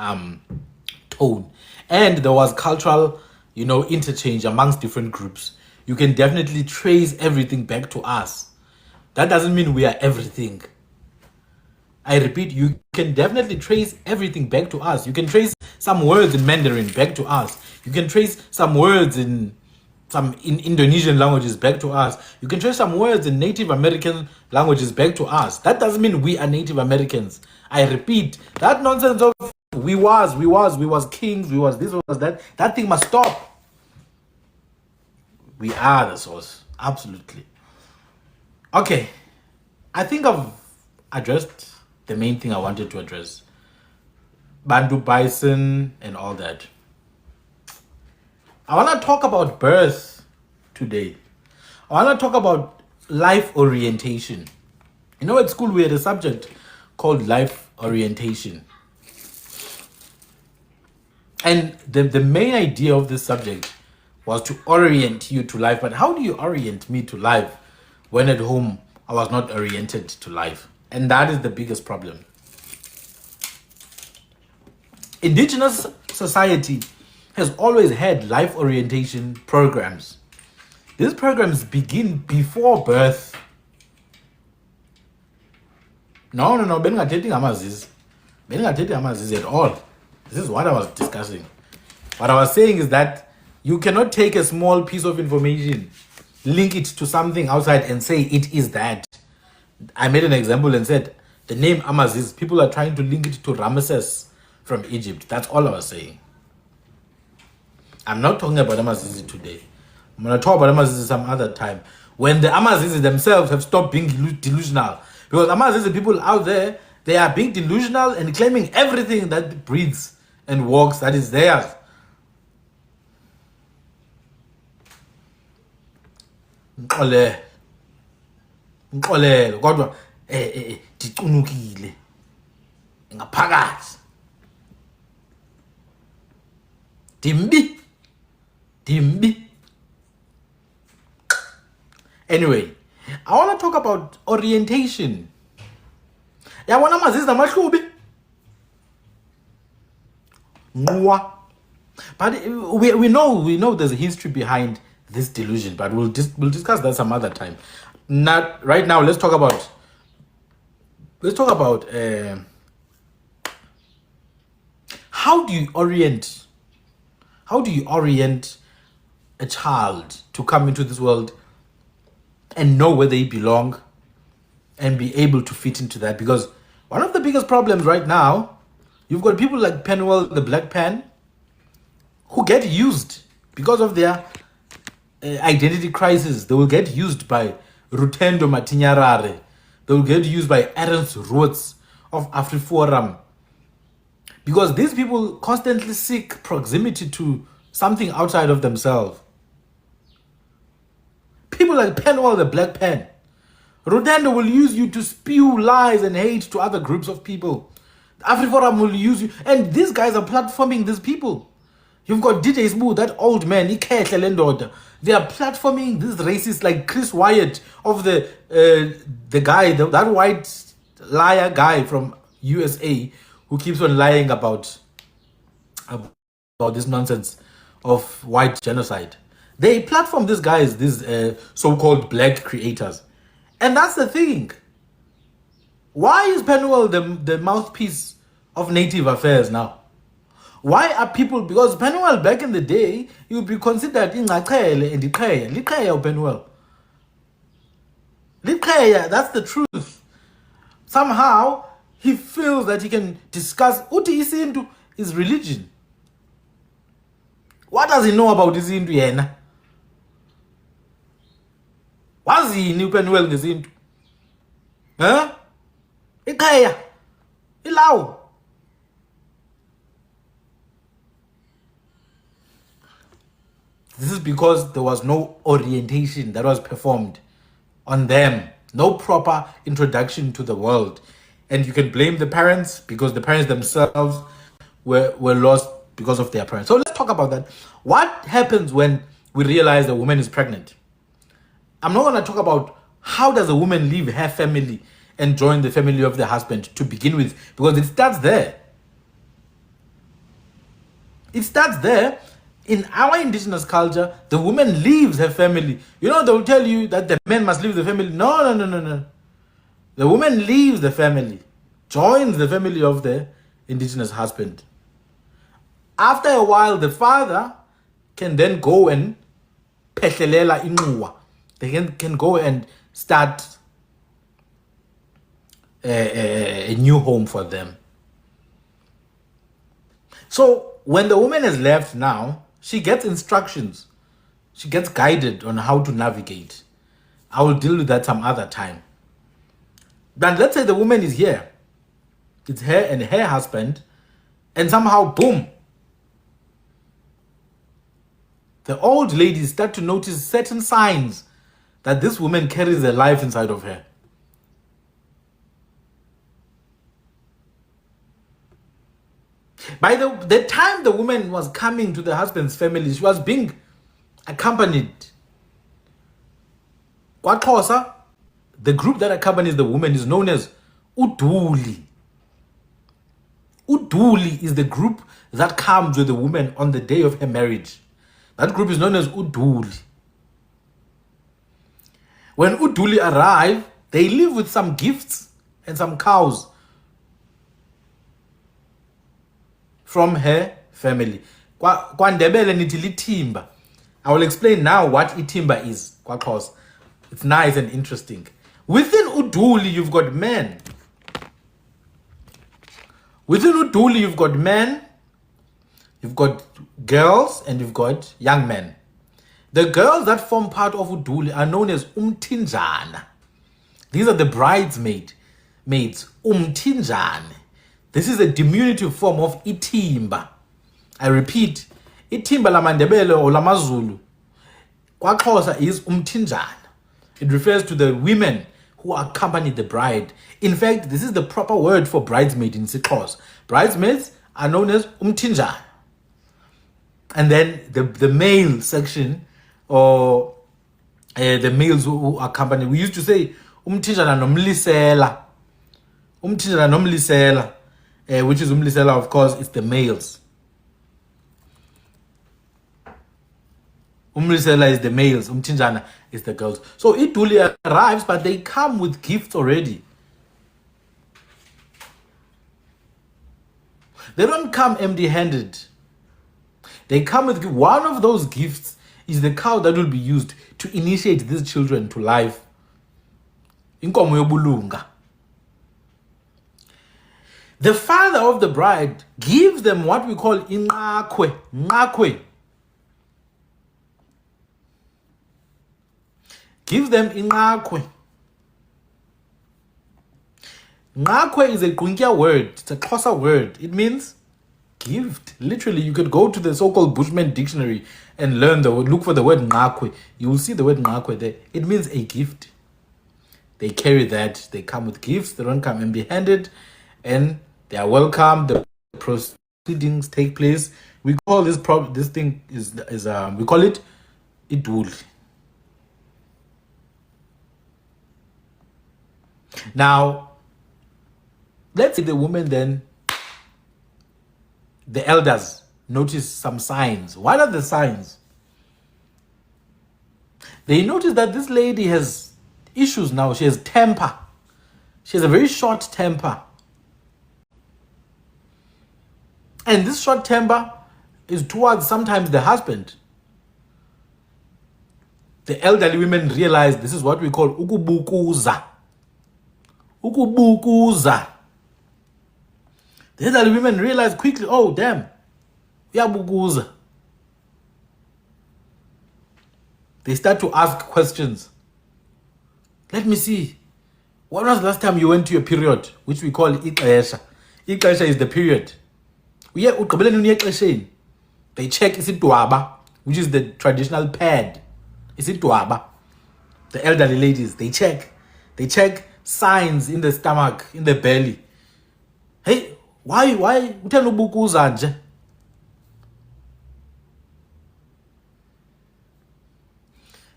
tone. And there was cultural, interchange amongst different groups. You can definitely trace everything back to us. That doesn't mean we are everything. I repeat, you can definitely trace everything back to us. You can trace some words in Mandarin back to us. You can trace some words in Indonesian languages back to us. You can trace some words in Native American languages back to us. That doesn't mean we are Native Americans. I repeat, that nonsense of we was kings, we was this, we was that thing must stop. We are the source. Absolutely. Okay. I think I've addressed the main thing I wanted to address. Bantu bison and all that. I want to talk about birth today. I want to talk about life orientation. You know, at school we had a subject called life orientation. And the main idea of this subject was to orient you to life. But how do you orient me to life when at home I was not oriented to life? And that is the biggest problem. Indigenous society has always had life orientation programs. These programs begin before birth. No, Beningathethi at all. This is what I was discussing. What I was saying is that you cannot take a small piece of information, link it to something outside and say it is that. I made an example and said the name Amaziz, people are trying to link it to Ramesses from Egypt. That's all I was saying. I'm not talking about Amazizi today. I'm going to talk about Amazizi some other time. When the Amazizi themselves have stopped being delusional. Because Amazizi people out there, they are being delusional and claiming everything that breathes and walks that is theirs. Ngixolele kodwa ndiqunukile ngaphakathi. Dimbi. Anyway, I want to talk about orientation. Yabona amazizi namahlubi. Nqwa. But we know there's a history behind this delusion, but we'll discuss that some other time. Not right now. Let's talk about how do you orient a child to come into this world and know where they belong and be able to fit into that? Because one of the biggest problems right now, you've got people like Penuel the Black Pen who get used because of their identity crisis. They will get used by Rutendo Matinyarare. They will get used by Ernst Roots of AfriForum. Because these people constantly seek proximity to something outside of themselves. People like Penuel the Black Pen. Rutendo will use you to spew lies and hate to other groups of people. AfriForum will use you. And these guys are platforming these people. You've got DJ Smooth, that old man, they are platforming these racists like Chris Wyatt of the guy, that white liar guy from USA who keeps on lying about this nonsense of white genocide. They platform these guys, these so-called black creators. And that's the thing. Why is Penuel the mouthpiece of native affairs now? Why are people, because Penuel back in the day, he would be considered ingachele and Likheya Penuel. Likheya, that's the truth. Somehow, he feels that he can discuss uthi isintu is religion. What does he know about isintu yena? Wazini uPenuel ngesintu? Huh? Ikheya. Ilawo. This is because there was no orientation that was performed on them. No proper introduction to the world. And you can blame the parents because the parents themselves were lost because of their parents. So let's talk about that. What happens when we realize a woman is pregnant? I'm not going to talk about how does a woman leave her family and join the family of the husband to begin with, because it starts there. It starts there. In our indigenous culture, the woman leaves her family. You know, they'll tell you that the man must leave the family. No. The woman leaves the family, joins the family of the indigenous husband. After a while, the father can then go and pehlelela inquwa. They can go and start a new home for them. So when the woman is left now, she gets instructions. She gets guided on how to navigate. I will deal with that some other time. But let's say the woman is here. It's her and her husband. And somehow, boom. The old ladies start to notice certain signs that this woman carries a life inside of her. By the time the woman was coming to the husband's family, she was being accompanied. KwaXhosa, the group that accompanies the woman is known as Uduli. Uduli is the group that comes with the woman on the day of her marriage. That group is known as Uduli. When Uduli arrive, they leave with some gifts and some cows from her family. KwaNdebele nithi lithimba. I will explain now what itimba is. KwaXhosa. It's nice and interesting. Within Uduli, you've got men. Within Uduli, you've got men, you've got girls, and you've got young men. The girls that form part of Uduli are known as umtinjana. These are the bridesmaids. Umtinjane. This is a diminutive form of itimba. I repeat, itimba lamandebele or lamazulu. KwaXhosa is umtinjana. It refers to the women who accompany the bride. In fact, this is the proper word for bridesmaid in isiXhosa. Bridesmaids are known as umtinjana. And then the male section, or the males who accompany, we used to say umtinjana nomlisela. Umtinjana nomlisela, which is umlisela, of course, it's the males. Umlisela is the males, umtinjana is the girls. So Uduli arrives, but they come with gifts already. They don't come empty-handed. They come with one of those gifts is the cow that will be used to initiate these children to life. Inkomo yobulunga. The father of the bride gives them what we call inqakwe. Nqakwe. Gives them inqakwe. Nqakwe is a Gqunkia word. It's a Xhosa word. It means gift. Literally, you could go to the so-called Bushman dictionary and look for the word nqakwe. You will see the word nqakwe there. It means a gift. They carry that. They come with gifts. They don't come empty-handed. And they are welcome. The proceedings take place. We call this thing we call it Iduli. Now, let's say the woman then, the elders notice some signs. What are the signs? They notice that this lady has issues now. She has temper. She has a very short temper. And this short temper is towards sometimes the husband. The elderly women realize this is what we call ukubukuza. Ukubukuza. The elderly women realize quickly, oh damn, uyabukuza. They start to ask questions. Let me see. When was the last time you went to your period? Which we call ixesha. Ixesha is the period. They check isidwaba, which is the traditional pad. Isidwaba. The elderly ladies, they check. They check signs in the stomach, in the belly. Hey, why? Uthanda ubukuza nje?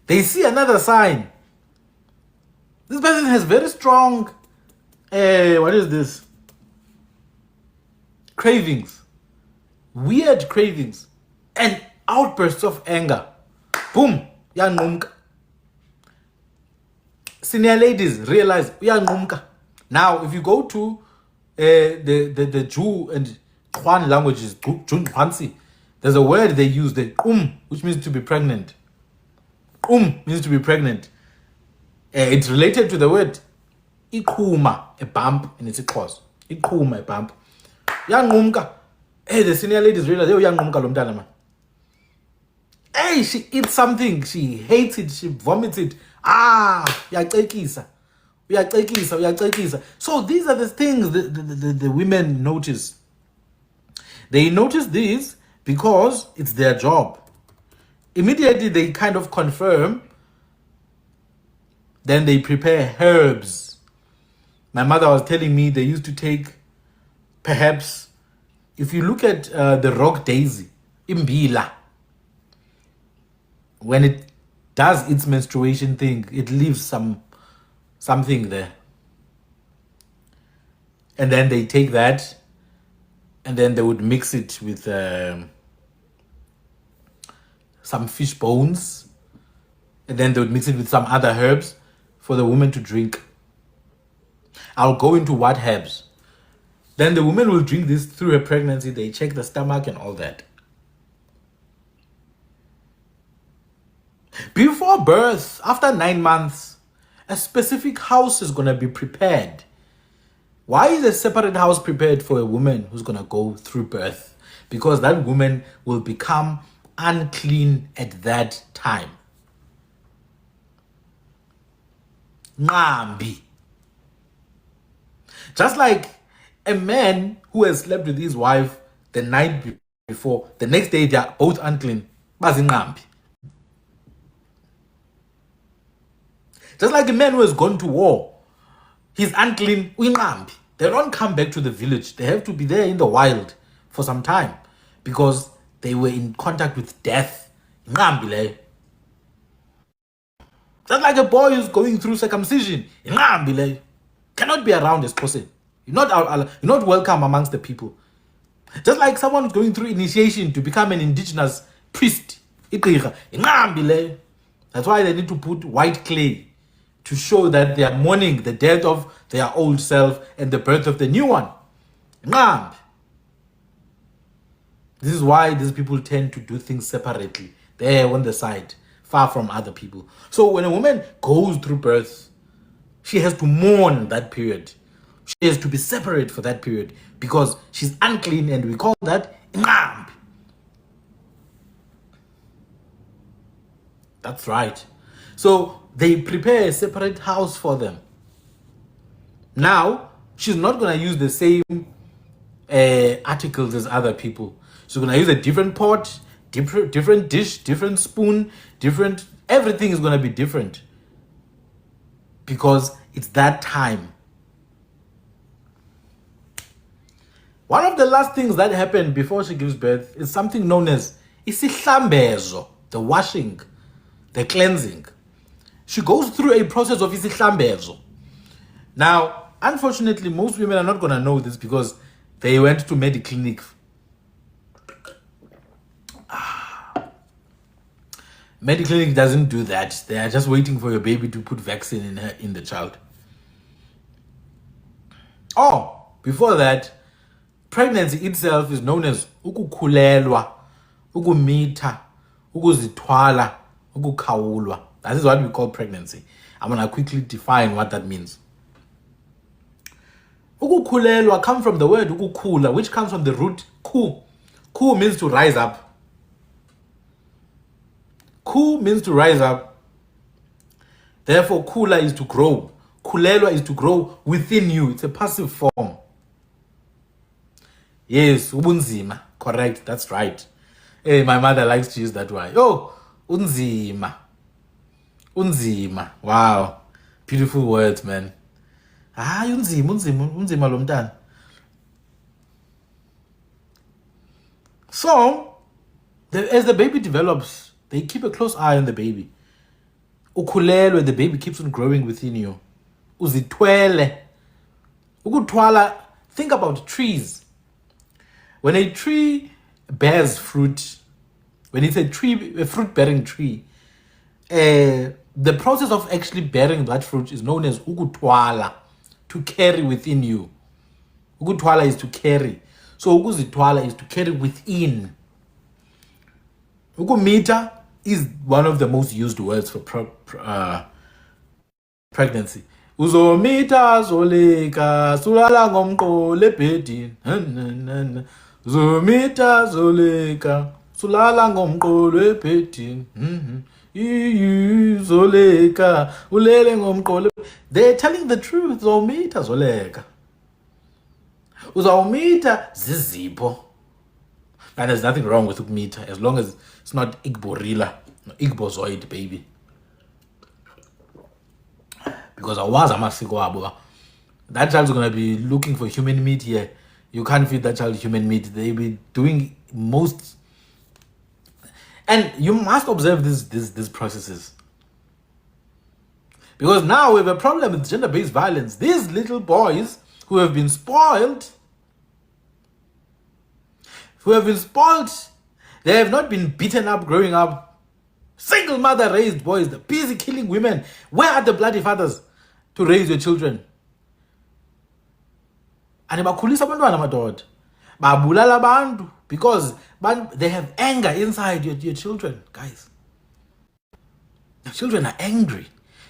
They see another sign. This person has very strong, what is this? Cravings. Weird cravings. And outbursts of anger. Boom. Yanqumka. Senior ladies realize uyanqumka. Now, if you go to the Jew and Xhoan languages, Xhoansi, there's a word they use, the which means to be pregnant. Means to be pregnant. It's related to the word iqhuma, a bump in isiXhosa. Iqhuma, a bump. Yanqumka. Hey, the senior ladies realize, uyanqumka lo mntana man. Hey, she eats something, she hates it, she vomits it. Ah, uyacekisa. Uyacekisa, uyacekisa. So these are the things the women notice. They notice this because it's their job. Immediately they kind of confirm, then they prepare herbs. My mother was telling me they used to take, perhaps, if you look at the rock daisy, imbila, when it does its menstruation thing, it leaves something there. And then they take that and then they would mix it with some fish bones, and then they would mix it with some other herbs for the woman to drink. I'll go into what herbs. Then the woman will drink this through her pregnancy. They check the stomach and all that. Before birth, after 9 months, a specific house is going to be prepared. Why is a separate house prepared for a woman who's going to go through birth? Because that woman will become unclean at that time. Ngambi. Just like a man who has slept with his wife the night before, the next day they are both unclean. Bazingambi. Just like a man who has gone to war, he's unclean. Uyingambi. They don't come back to the village. They have to be there in the wild for some time because they were in contact with death. Ngambi le. Just like a boy who's going through circumcision. Ngambi le. Cannot be around this person. You're not welcome amongst the people. Just like someone who's going through initiation to become an indigenous priest. That's why they need to put white clay to show that they are mourning the death of their old self and the birth of the new one. This is why these people tend to do things separately. They're on the side, far from other people. So when a woman goes through birth, she has to mourn that period. She has to be separate for that period because she's unclean, and we call that ngambi. That's right. So they prepare a separate house for them. Now, she's not going to use the same articles as other people. She's going to use a different pot, different dish, different spoon, different... Everything is going to be different because it's that time. One of the last things that happened before she gives birth is something known as isihlambezo, the washing, the cleansing. She goes through a process of isihlambezo. Now, unfortunately, most women are not going to know this because they went to Mediclinic. Mediclinic doesn't do that. They are just waiting for your baby to put vaccine in the child. Oh, before that, pregnancy itself is known as ukukhulelwa, ukumitha, ukuzithwala, ukukhawulwa. That is what we call pregnancy. I'm going to quickly define what that means. Ukukhulelwa comes from the word ukukhula, which comes from the root ku. Ku means to rise up. Ku means to rise up. Therefore, khula is to grow. Khulelwa is to grow within you. It's a passive form. Yes, ubunzima. Correct, that's right. Hey, my mother likes to use that word. Oh, unzima. Unzima. Wow. Beautiful words, man. Ah, unzima lo mntana. So, as the baby develops, they keep a close eye on the baby. Ukhulelwe, the baby keeps on growing within you. Uzithwele. Ukuthwala, think about trees. When a tree bears fruit, when it's a fruit-bearing tree, the process of actually bearing that fruit is known as ukuthwala, to carry within you. Ukuthwala is to carry. So ukuzithwala is to carry within. Ukumita is one of the most used words for pregnancy. Uzomita zoleka sulala ngomqole ebhedini. Uzomita zoleka sulala ngomqolo ebhedini Zoleka ulele ngomqolo. They're telling the truth. Uzawumitha Zoleka, uzawumitha zizipho. And there's nothing wrong with ukumita as long as it's not igborilla, no igbozoid, baby. Because awazi amasiko abo, that child's gonna be looking for human meat here. You can't feed that child human meat. They be doing most, and you must observe these processes. Because now we have a problem with gender-based violence. These little boys who have been spoiled, they have not been beaten up growing up. Single mother raised boys, they're busy killing women. Where are the bloody fathers to raise your children? And bakhulisa abantwana amadoda, babulala abantu because they have anger inside your children, guys. Your children are angry.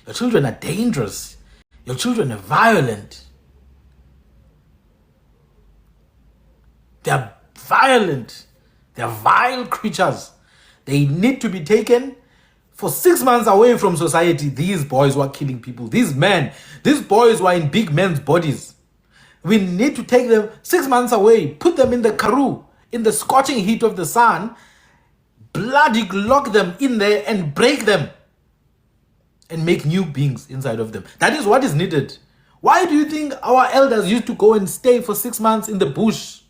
Your children are dangerous. Your children are violent. They are violent. They are vile creatures. They need to be taken for 6 months away from society. These boys who are killing people. These boys who are in big men's bodies. We need to take them 6 months away, put them in the Karoo, in the scorching heat of the sun, bloody lock them in there and break them and make new beings inside of them. That is what is needed. Why do you think our elders used to go and stay for 6 months in the bush?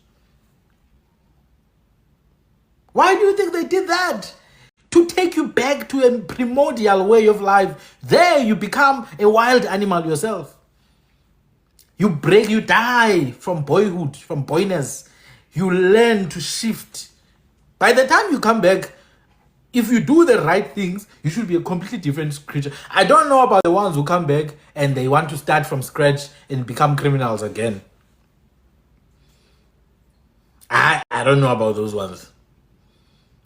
Why do you think they did that? To take you back to a primordial way of life. There you become a wild animal yourself. You die from boyhood, from boyness. You learn to shift. By the time you come back, if you do the right things, you should be a completely different creature. I don't know about the ones who come back and they want to start from scratch and become criminals again. I don't know about those ones.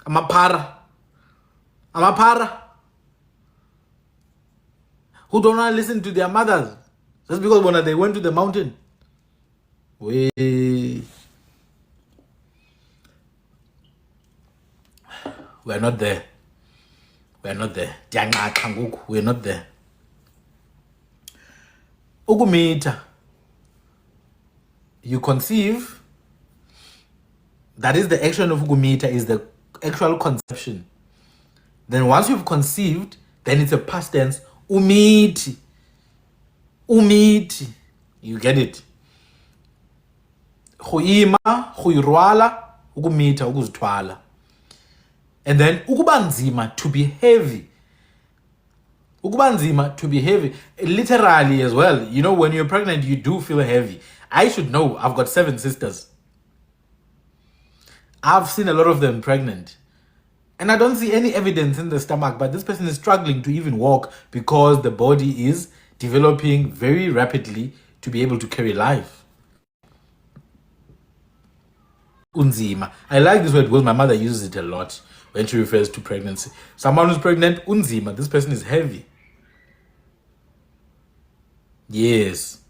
I'm a para who don't want to listen to their mothers just because when they went to the mountain. We are not there. We're not there. We're not there. Ukumita. You conceive. That is the action of ukumita, is the actual conception. Then once you've conceived, then it's a past tense. Umiti. You get it? Khuyima, khuyirwala, ukumita, ukuzithwala. And then ukubanzima, to be heavy. Ukubanzima, to be heavy. Literally as well. You know, when you're pregnant, you do feel heavy. I should know. I've got 7 sisters. I've seen a lot of them pregnant. And I don't see any evidence in the stomach, but this person is struggling to even walk because the body is developing very rapidly to be able to carry life. Unzima. I like this word because my mother uses it a lot when she refers to pregnancy. Someone who's pregnant, unzima. This person is heavy. Yes.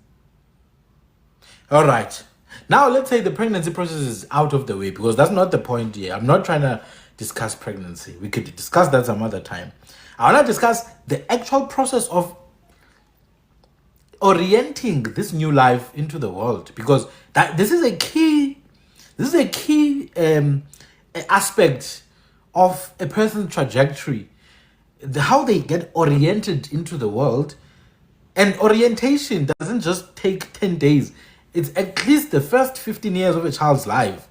All right. Now let's say the pregnancy process is out of the way, because that's not the point here. I'm not trying to discuss pregnancy. We could discuss that some other time. I want to discuss the actual process of orienting this new life into the world, because this is a key aspect of a person's trajectory, how they get oriented into the world. And orientation doesn't just take 10 days. It's at least the first 15 years of a child's life.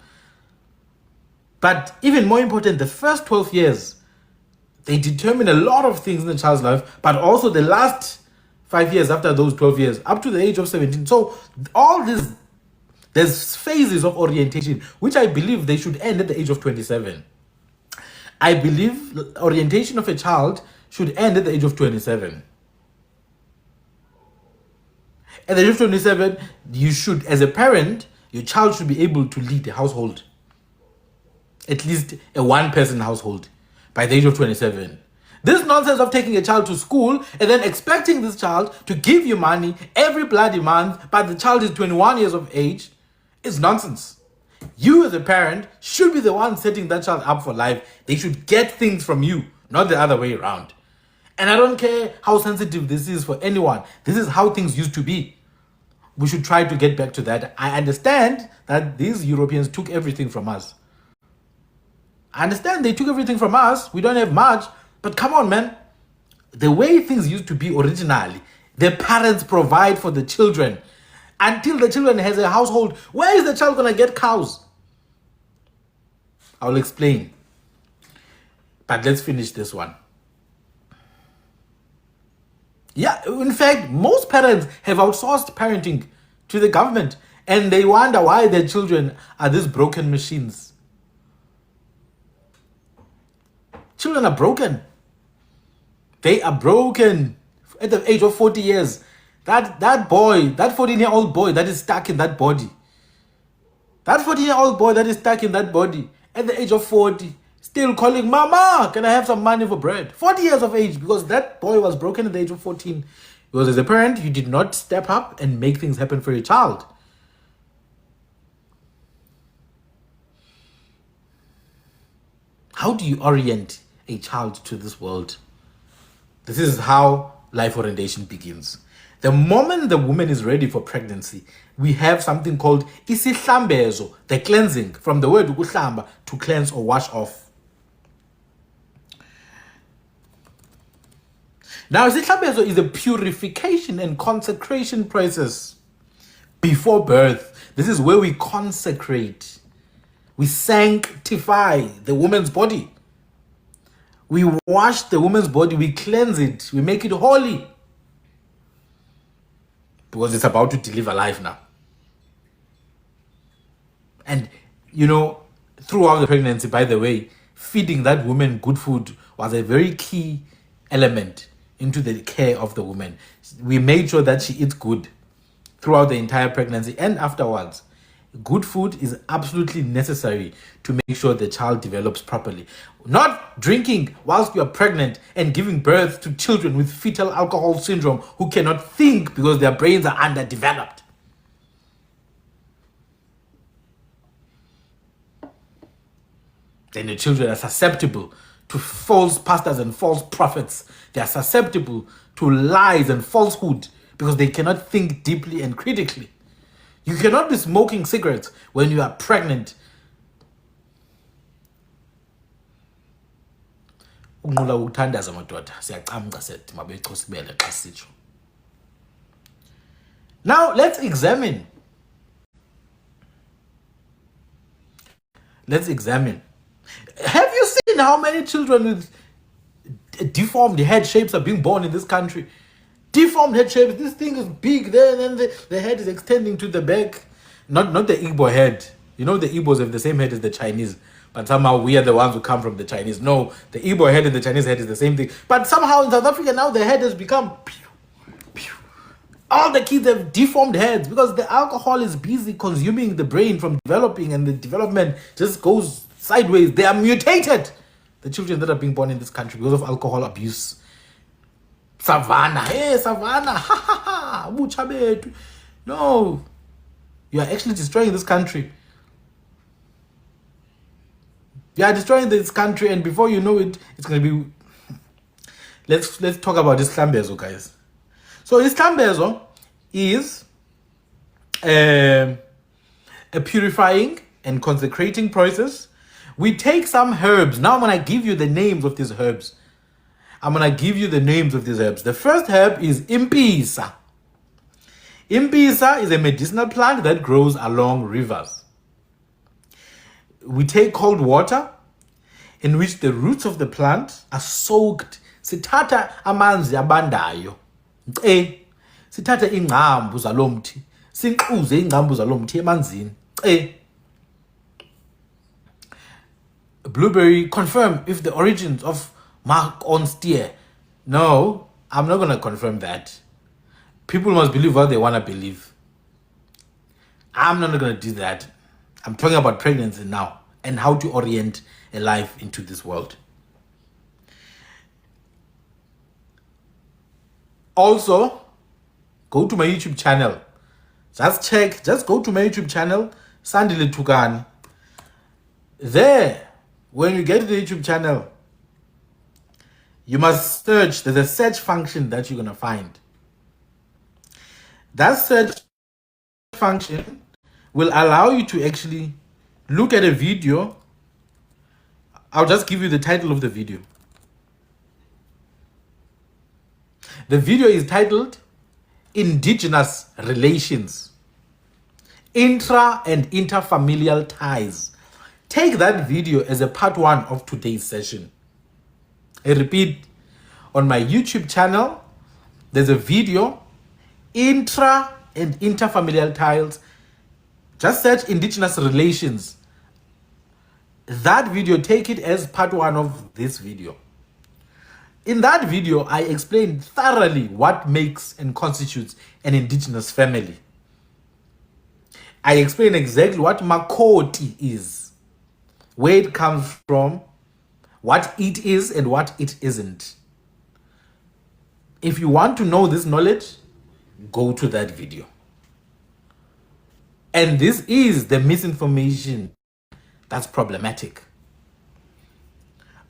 But even more important, the first 12 years, they determine a lot of things in the child's life, but also the last 5 years after those 12 years, up to the age of 17. So all this, there's phases of orientation, which I believe they should end at the age of 27. I believe orientation of a child should end at the age of 27. At the age of 27, you should, as a parent, your child should be able to lead a household. At least a one-person household by the age of 27. This nonsense of taking a child to school and then expecting this child to give you money every bloody month, but the child is 21 years of age, is nonsense. You as a parent should be the one setting that child up for life. They should get things from you, not the other way around. And I don't care how sensitive this is for anyone. This is how things used to be. We should try to get back to that. I understand that these Europeans took everything from us. I understand they took everything from us. We don't have much. But come on, man. The way things used to be originally, the parents provide for the children. Until the children has a household, where is the child going to get cows? I'll explain. But let's finish this one. Yeah, in fact, most parents have outsourced parenting to the government, and they wonder why their children are these broken machines. Children are broken. They are broken at the age of 40 years. That boy, that 14-year-old boy that is stuck in that body. That 14-year-old boy that is stuck in that body at the age of 40, still calling, Mama, can I have some money for bread? 40 years of age, because that boy was broken at the age of 14. Because as a parent, you did not step up and make things happen for your child. How do you orient a child to this world? This is how life orientation begins. The moment the woman is ready for pregnancy, we have something called isihlambezo, the cleansing, from the word ukuhlamba, to cleanse or wash off. Now, isihlambezo is a purification and consecration process before birth. This is where we consecrate, we sanctify the woman's body. We wash the woman's body, we cleanse it, we make it holy. Because it's about to deliver life now. And, throughout the pregnancy, by the way, feeding that woman good food was a very key element into the care of the woman. We made sure that she eats good throughout the entire pregnancy and afterwards. Good food is absolutely necessary to make sure the child develops properly. Not drinking whilst you are pregnant and giving birth to children with fetal alcohol syndrome who cannot think because their brains are underdeveloped. Then the children are susceptible to false pastors and false prophets. They are susceptible to lies and falsehood because they cannot think deeply and critically. You cannot be smoking cigarettes when you are pregnant. Now let's examine. Have you seen how many children with deformed head shapes are being born in this country? Deformed head shapes. This thing is big there, and then the head is extending to the back. Not the Igbo head. The Igbos have the same head as the Chinese, but somehow we are the ones who come from the Chinese. No, the Igbo head and the Chinese head is the same thing. But somehow in South Africa now the head has become pew, pew. All the kids have deformed heads because the alcohol is busy consuming the brain from developing, and the development just goes sideways. They are mutated. The children that are being born in this country because of alcohol abuse. Savannah, hey, Savannah, ha ha ha, no, you are actually destroying this country. You are destroying this country, and before you know it, it's going to be. Let's talk about Islambezo, guys. So Islambezo is a purifying and consecrating process. We take some herbs. Now I'm going to give you the names of these herbs. The first herb is impisa. Impisa is a medicinal plant that grows along rivers. We take cold water in which the roots of the plant are soaked. Sithatha amanzi abandayo. Sithatha ingcambu zalomthi. Sinquze ingcambu zalomthi emanzini. Blueberry, confirm if the origins of Mark on steer. No, I'm not going to confirm that. People must believe what they want to believe. I'm not going to do that. I'm talking about pregnancy now and how to orient a life into this world. Also, go to my YouTube channel. Just go to my YouTube channel, Sandile Tukani. There, when you get to the YouTube channel, you must search. There's a search function that you're going to find. That search function will allow you to actually look at a video. I'll just give you the title of the video. The video is titled Indigenous Relations, Intra and Interfamilial Ties. Take that video as a part 1 of today's session. I repeat, on my YouTube channel, there's a video, Intra and Interfamilial Ties. Just search Indigenous Relations. That video, take it as part 1 of this video. In that video, I explained thoroughly what makes and constitutes an indigenous family. I explained exactly what makoti is, where it comes from, what it is and what it isn't. If you want to know this knowledge, go to that video. And this is the misinformation that's problematic.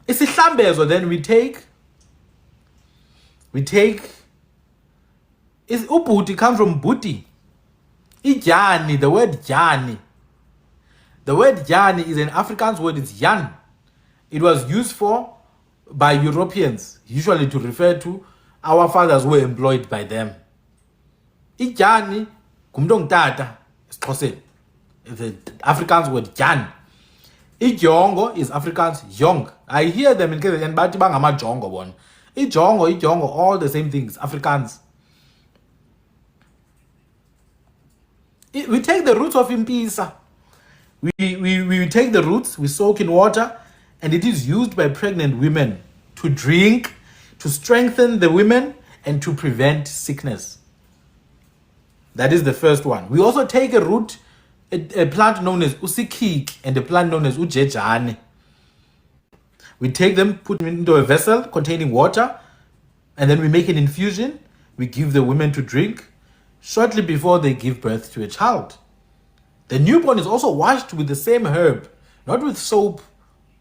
Isihlambezo then we take is ubuti comes from buti. Ijani, the word jani. The word jani is an Afrikaans word, it's jan. It was used by Europeans, usually to refer to our fathers who were employed by them. Ijani, kumdong tata, it's the Afrikaans word jan. Ijongo is Afrikaans jong. I hear them in Kenya, but bangama jongo one. Ijongo, all the same things, Afrikaans. We take the roots of impisa. We take the roots, we soak in water, and it is used by pregnant women to drink, to strengthen the women, and to prevent sickness. That is the first one. We also take a root, a plant known as usikik, and a plant known as ujejane. We take them, put them into a vessel containing water, and then we make an infusion. We give the women to drink shortly before they give birth to a child. The newborn is also washed with the same herb, not with soap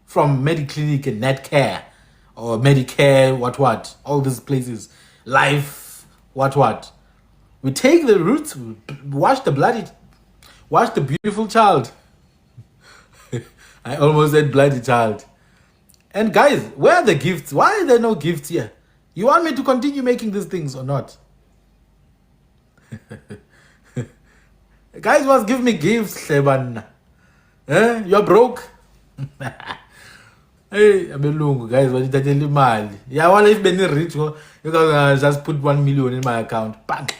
from Mediclinic and Netcare or Medicare, what, all these places, Life, what. We take the roots, wash the beautiful child. I almost said bloody child. And guys, where are the gifts? Why are there no gifts here? You want me to continue making these things or not? Guys must give me gifts, Sheban. You're broke? Hey, abelungu, guys, what did I tell you, mali? Yeah, well, if been rich, you can just put 1 million in my account. Bang!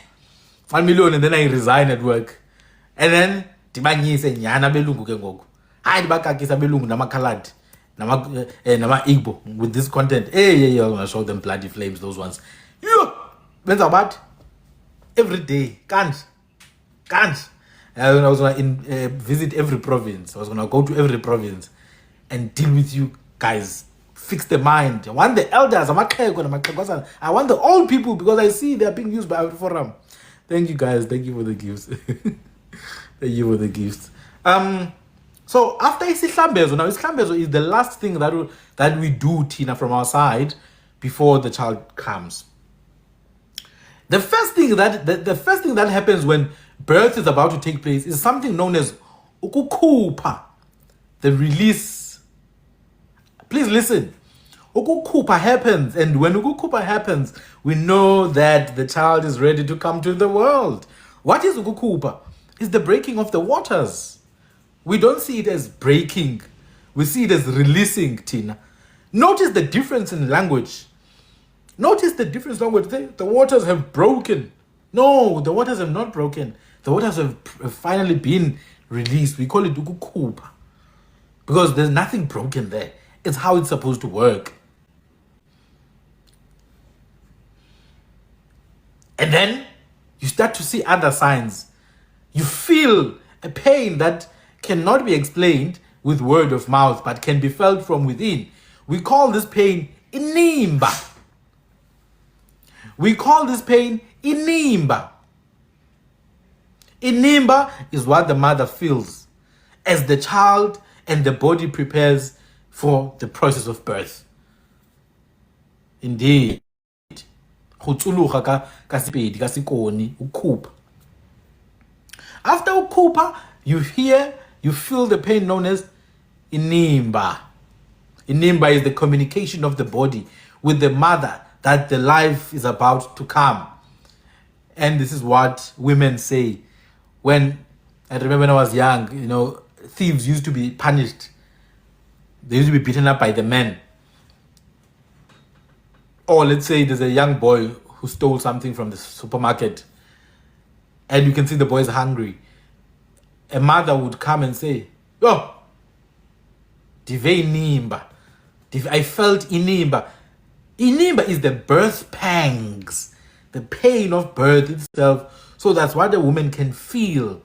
1 million, and then I resign at work. And then, tibanyise nyana belungu ke ngoku. Hayi dibakakisa belungu namakhaladi. Nama Igbo with this content. Hey, I'm gonna show them bloody flames, those ones. You benza what? Every day. Can't. I was gonna visit every province. I was gonna go to every province and deal with you guys. Fix the mind. I want the elders. I want the old people because I see they're being used by our forum. Thank you guys. Thank you for the gifts. Thank you for the gifts. So after isihlambezo, now isihlambezo is the last thing that we do, Tina, from our side before the child comes. The first thing that happens when birth is about to take place is something known as ukukhupha, the release. Please listen. Ukukhupha happens, and when ukukhupha happens, we know that the child is ready to come to the world. What is ukukhupha? It's the breaking of the waters. We don't see it as breaking. We see it as releasing, Tina. Notice the difference in language. Notice the difference in language. The waters have broken. No, the waters have not broken. The waters have finally been released. We call it ukukhupha. Because there's nothing broken there. It's how it's supposed to work. And then you start to see other signs. You feel a pain that cannot be explained with word of mouth, but can be felt from within. We call this pain inimba. We call this pain inimba. Inimba is what the mother feels as the child and the body prepares for the process of birth. Indeed. After ukukhupha, you feel the pain known as inimba. Inimba is the communication of the body with the mother that the life is about to come. And this is what women say. When I remember when I was young, thieves used to be punished. They used to be beaten up by the men. Or let's say there's a young boy who stole something from the supermarket, and you can see the boy is hungry. A mother would come and say, "Oh, dive inimba. I felt inimba." Inimba is the birth pangs, the pain of birth itself. So that's what a woman can feel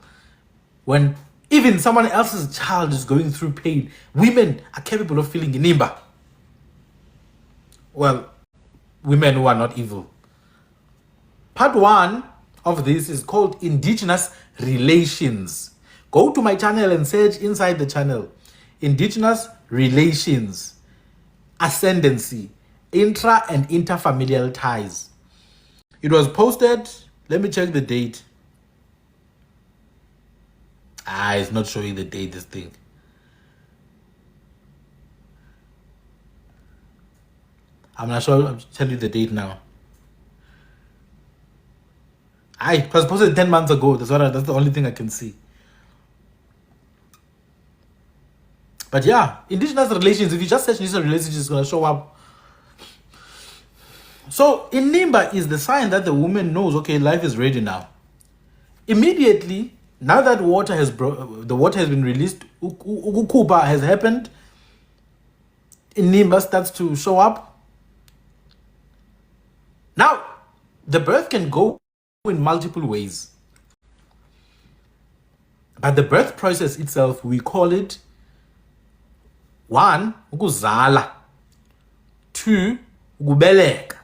when even someone else's child is going through pain. Women are capable of feeling inimba. Well, women who are not evil. Part 1 of this is called Indigenous Relations. Go to my channel and search inside the channel. Indigenous Relations, Ascendancy, Intra and Interfamilial Ties. It was posted, let me check the date. It's not showing the date, this thing. I'm not sure, I'll tell you the date now. It was posted 10 months ago. That's the only thing I can see. But yeah, Indigenous Relations, if you just search Indigenous Relations, it's going to show up. So, Inimba is the sign that the woman knows, okay, life is ready now. Immediately, now that the water has been released, ukukhupha has happened, Inimba starts to show up. Now, the birth can go in multiple ways. But the birth process itself, we call it 1, ukuzala. 2, ukubeleka.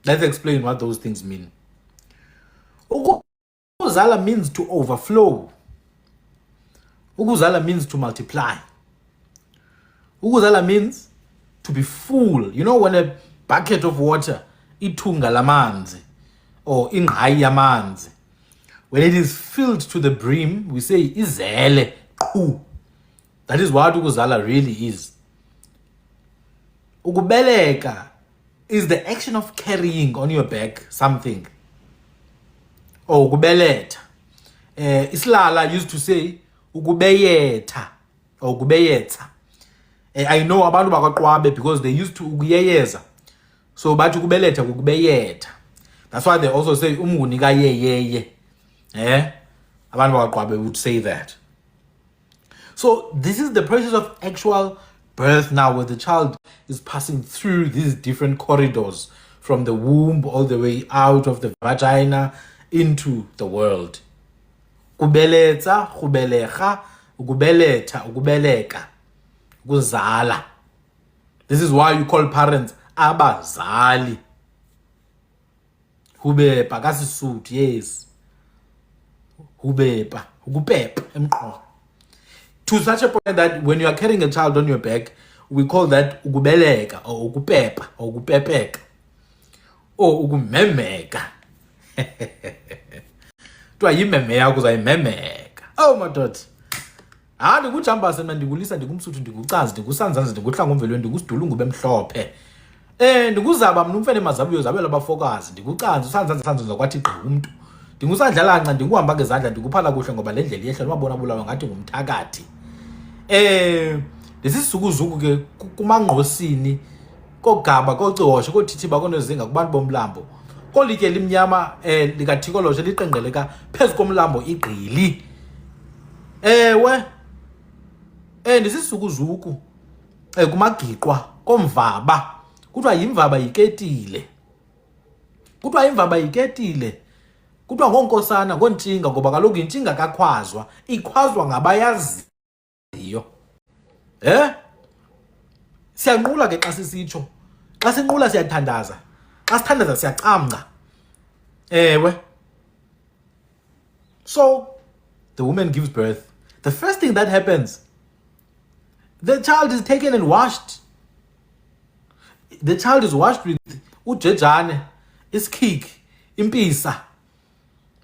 Let's explain what those things mean. Ukuzala means to overflow. Ukuzala means to multiply. Ukuzala means to be full. You know, when a bucket of water, ithunga lamanzi, or ingqayi yamanzi, when it is filled to the brim, we say izele qhu. That is what ukuzala really is. Ukubeleka is the action of carrying on your back something. Or ukubeletha. Isilala used to say ukubeyetha or ukubeyetha. I know abantu bakwaQwabe because they used to ukuyeyeza. So bathi ukubeletha ukubeyetha. That's why they also say umngunika yeyeye. Abantu bakwaQwabe would say that. So this is the process of actual birth now, where the child is passing through these different corridors from the womb all the way out of the vagina into the world. Kubeletha, kubelecha, ukubeletha, ukubeleka, ukuzala. This is why you call parents abazali. Hubepa kasisuthi, yes. Hubepa, ukupepa emqolo. To such a point that when you are carrying a child on your back, we call that ukubeleka or ukupepa or ukupepeka or ukumemeka. To ayimeme yakho uzayimemeka. Oh madoda. Ndikujamba sena ndikulisa ndikumsuthu ndikucazi ndikusanzanzi ndikuhlanga umvelweni ndikusidulungu bemhlophe. Ndikuzaba mna umfene mazabuyo zabela abafokazi ndikucanza usanzanzi zakwathi gqi umuntu. Ndingusandlalanca ndikuhamba ngezandla ndikuphala kuhle ngoba le ndlela yehla wabona bulawa ngathi ngumthakathi. Lesisukuzuku ke kumangqosini kogaba kocihoshe kothithiba konozinga kubantu bomlambo. Kolike limnyama likathikoloshe liqenqeleka phezu komlambo igqili. Ndisisukuzuku kumagiqwa komvaba. Kuthiwa yimvaba yiketile. Kuthiwa imvaba yiketile. Kuthiwa ngonkosana ngontshinga ngoba kaloku intshinga kakhwazwa ikhwazwa ngabayaziyo. Siyanqula ke xa sisitsho. Xa sinqula siyathandaza. Xa sithandaza siyacamca. So the woman gives birth. The first thing that happens The child is taken and washed. The child is washed with ujejane, iskik, impisa.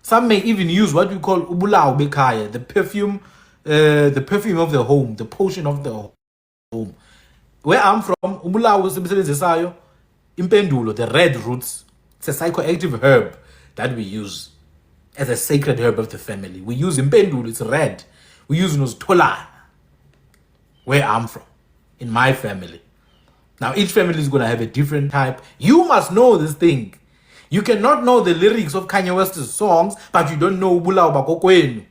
Some may even use what we call ubulawu bekhaya, the perfume of the home, the potion of the home. Where I'm from, ubulawu sibisebenzisayo, impendulo, the red roots. It's a psychoactive herb that we use as a sacred herb of the family. We use impendulo, it's red. We use nozithola, where I'm from, in my family. Now, each family is going to have a different type. You must know this thing. You cannot know the lyrics of Kanye West's songs, but you don't know ubulawu bakokwenu.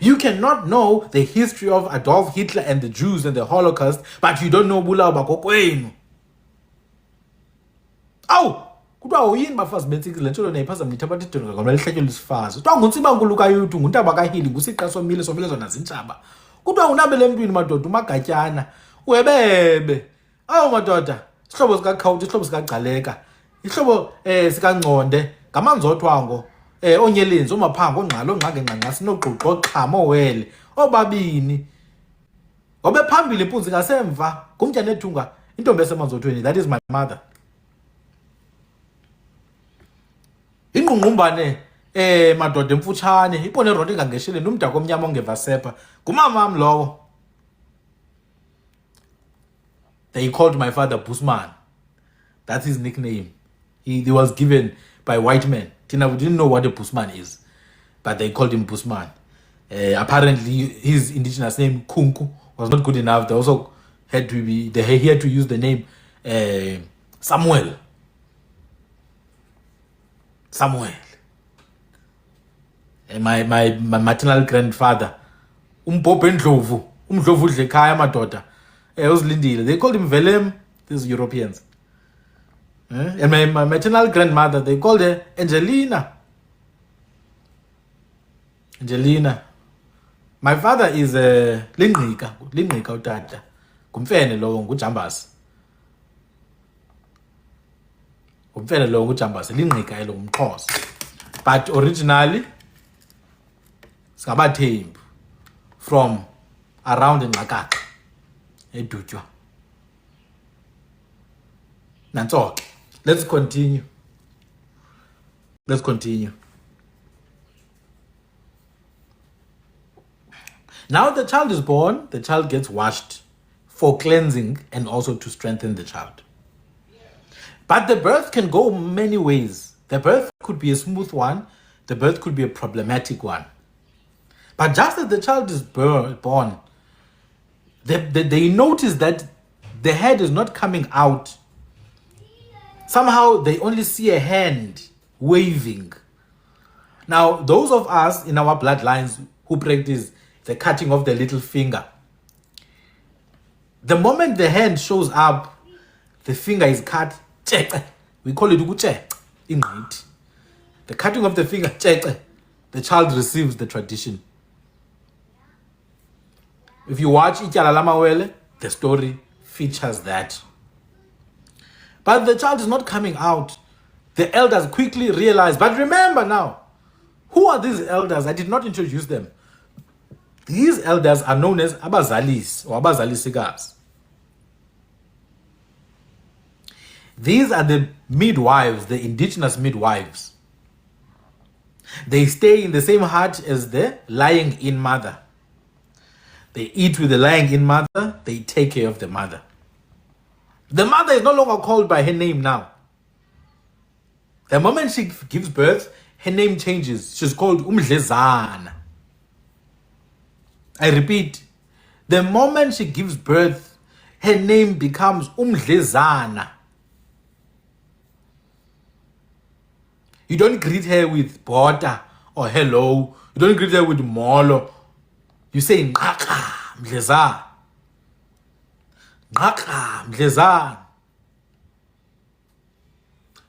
You cannot know the history of Adolf Hitler and the Jews and the Holocaust, but you don't know ubulawu bakokwenu. Awu, kuthiwa uyini bafazi bentsikile le ntsholo neyiphazamnitha abathi idonga ngamela lihlatyelo lisifazi. Kuthiwa nguntsibankulu kayutu, nguntaba kahili, ngusiqa somile somile zona zintshaba. Kuthiwa unabele emntwini madoda umagatyana, uwebebe. Awu madoda, isihlobo sikakhawuti, isihlobo sikagcaleka, isihlobo sikangconde, ngamanzothwango, onyelenzi, omaphango, ongqalo, ongqange ngqanqa, sinogxuxo, oxhamo, owele, obabini. Ngobe phambili impunzi ngasemva, ngumtya nethunga, intombi esemanzothweni, that is my mother. Ingqungqumbane madoda emfutshane, ipone eronto ingangeshele, nomdaka omnyama ongeva sepha, ngumamam lowo. They called my father Busman. That's his nickname. He was given by white men. Tina, we didn't know what a Busman is, but they called him Busman. Apparently, his indigenous name, Kunku, was not good enough. They also had to he had to use the name Samuel. Samuel. My maternal grandfather, Umpope Ndlovu, Umdlovu Dlekaya madoda. They called him Velem, these Europeans. And my maternal grandmother, they called her Angelina. Angelina. My father is Linguistic utata. Kumfene lo ngujambasi. Kumfene lo ngujambasi, Linguistic elo ngumXhosa. But originally Skabathembu from around in Ngakaka. Edutywa. Nanso, let's continue. Let's continue. Now the child is born, the child gets washed for cleansing and also to strengthen the child. But the birth can go many ways. The birth could be a smooth one, the birth could be a problematic one. But just as the child is born, they notice that the head is not coming out. Somehow they only see a hand waving. Now, those of us in our bloodlines who practice the cutting of the little finger, the moment the hand shows up, the finger is cut. We call it ukuche. The cutting of the finger, the child receives the tradition. If you watch Ityala Lamawele, the story features that. But the child is not coming out. The elders quickly realize, but remember now, who are these elders? I did not introduce them. These elders are known as abazalis or abazalisikas. These are the midwives, the indigenous midwives. They stay in the same hut as the lying-in mother. They eat with the lying-in mother. They take care of the mother. The mother is no longer called by her name now. The moment she gives birth, her name changes. She's called Umdlezana. I repeat, the moment she gives birth, her name becomes Umdlezana. You don't greet her with bota or hello. You don't greet her with molo. You say Ngaka Mdlezana. Ngaka Mdlezana.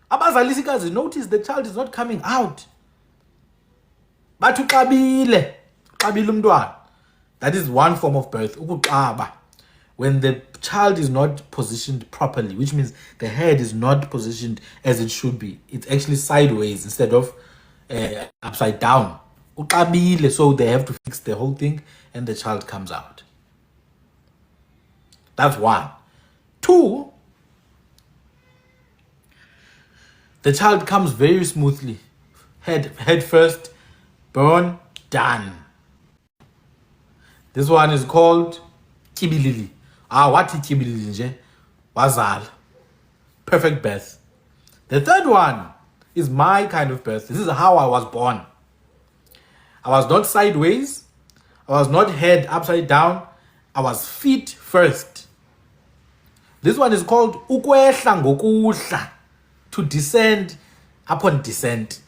Abazalisikazi notice the child is not coming out. But uqabile umntwana. That is one form of birth. Ukuqaba. When the child is not positioned properly, which means the head is not positioned as it should be. It's actually sideways instead of upside down. Uqabile, so they have to fix the whole thing and the child comes out. That's one. Two, the child comes very smoothly. Head first, born, done. This one is called Kibilili. What is Kibilili nje? Wazal. Perfect birth. The third one is my kind of birth. This is how I was born. I was not sideways. I was not head upside down. I was feet first. This one is called ukwehla ngokuhla, to descend upon descent.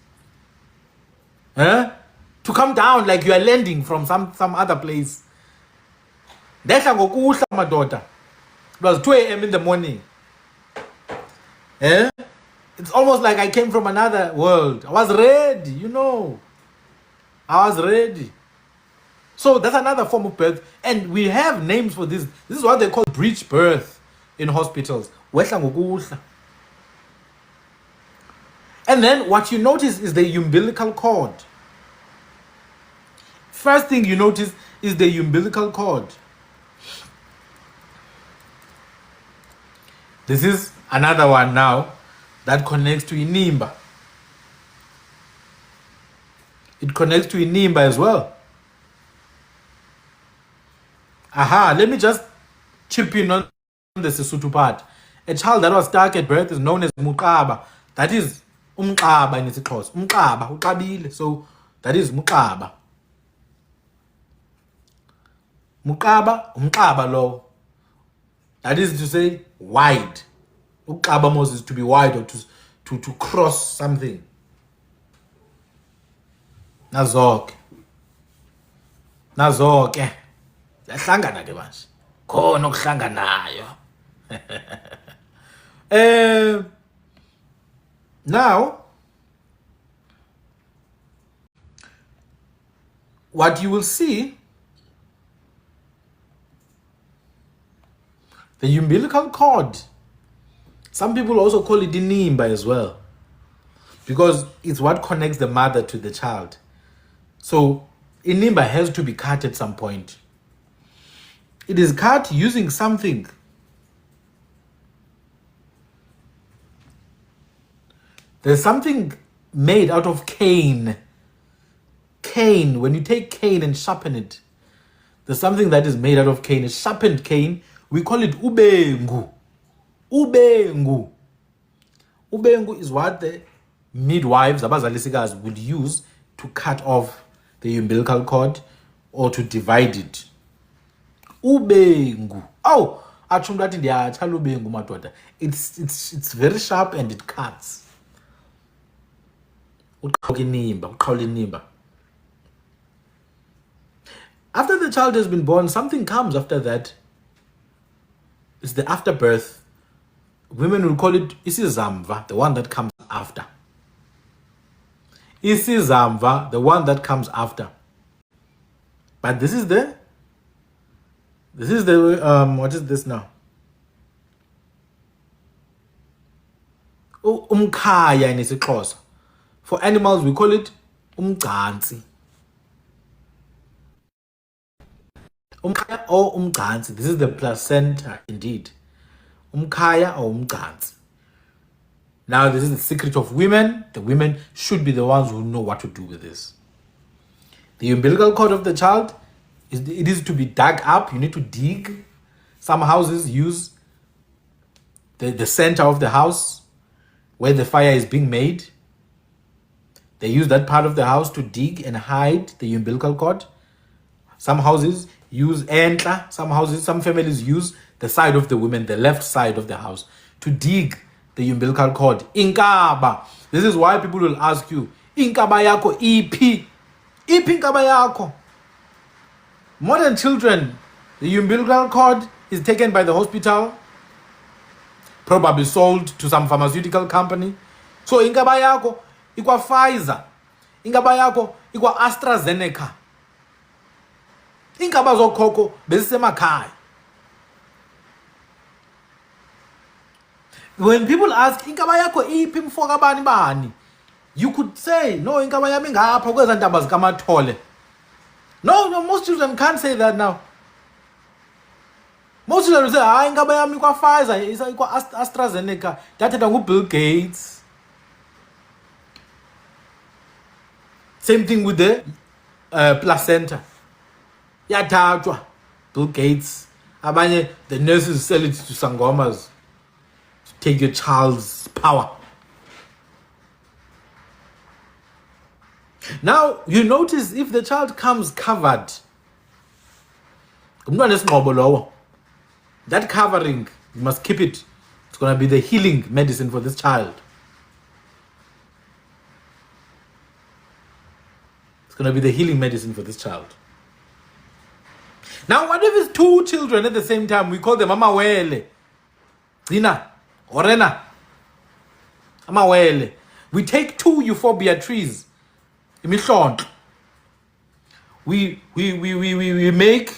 To come down like you are landing from some other place. Ndehla ngokuhla madoda. It was 2 a.m. in the morning. It's almost like I came from another world. I was ready, you know. I was ready. So that's another form of birth. And we have names for this. This is what they call breech birth in hospitals. Wehla ngokuhla. And then what you notice is the umbilical cord. First thing you notice is the umbilical cord. This is another one now that connects to Inimba. It connects to Inimba as well. Let me just chip in on the Sesotho part. A child that was stuck at birth is known as Muqaba. That is umqaba in isiXhosa. Umqaba, uqabile. So that is Muqaba. Muqaba, umqaba lo. That is to say wide. Uqaba is to be wide or to cross something. Nazoke. Yahlangana ke manje. Khona okuhlanganayo. Now, what you will see, the umbilical cord, some people also call it inimba as well, because it's what connects the mother to the child. So inimba has to be cut at some point. It is cut using something. There's something made out of cane. Cane, when you take cane and sharpen it, there's something that is made out of cane, a sharpened cane. We call it ubengu. Ubengu. Ubengu is what the midwives, abazalisikazi, would use to cut off the umbilical cord or to divide it. Ubengu. Oh, it's very sharp and it cuts. After the child has been born, something comes after that. It's the afterbirth. Women will call it isizamva, the one that comes after. Isizamva, the one that comes after. But this is the what is this now? Umkhaya in isiXhosa. For animals, we call it umgcansi. Umkhaya or umgcansi. This is the placenta, indeed. Umkhaya or umgcansi. Now, this is the secret of women. The women should be the ones who know what to do with this. The umbilical cord of the child, it is to be dug up. You need to dig. Some houses use the center of the house where the fire is being made. They use that part of the house to dig and hide the umbilical cord. Some houses use entla. Some families use the side of the women, the left side of the house, to dig the umbilical cord. Inkaba. This is why people will ask you, Inkaba yako ipi? Ipi inkaba yako? Modern children, the umbilical cord is taken by the hospital, probably sold to some pharmaceutical company. So inkaba yako ikwa Pfizer, inkaba yako ikwa AstraZeneca. Inkaba zokhokho bezisemakhaya. When people ask inkaba yakho iphi mfoka bani, you could say no, inkaba yami ngapha kweza ntaba zikaMathole. No, most children can't say that now. Most children will say, "Ah, ingaba yami kwa Pfizer, isa kwa AstraZeneca." Dathetha nguBill Gates. Same thing with the placenta. Yathathwa Bill Gates. Abanye the nurses sell it to sangomas to take your child's power. Now you notice if the child comes covered, that covering, you must keep it. It's going to be the healing medicine for this child. It's going to be the healing medicine for this child. Now, what if it's two children at the same time? We call them amawele, Zina, Orena, amawele. We take two euphorbia trees. We make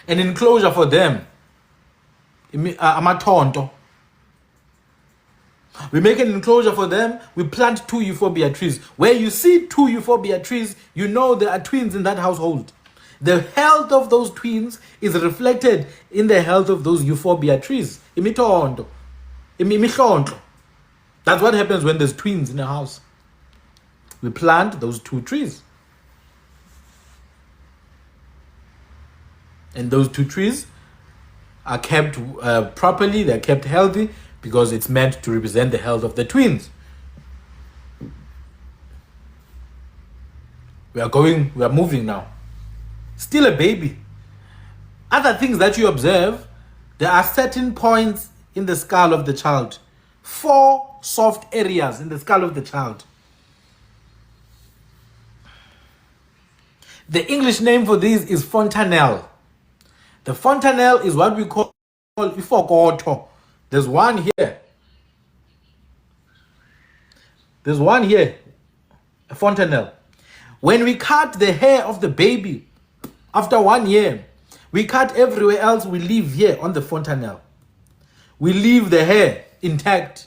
an enclosure for them. Amatonto. We make an enclosure for them. We plant two euphorbia trees. Where you see two euphorbia trees, you know there are twins in that household. The health of those twins is reflected in the health of those euphorbia trees. Imitonto. That's what happens when there's twins in a house. We plant those two trees. And those two trees are kept properly, they're kept healthy because it's meant to represent the health of the twins. We are moving now. Still a baby. Other things that you observe, there are certain points in the skull of the child. 4 soft areas in the skull of the child. The English name for these is fontanelle. The fontanelle is what we call ifokoto. There's one here. There's one here, a fontanelle. When we cut the hair of the baby after 1 year, we cut everywhere else, we leave here on the fontanelle. We leave the hair intact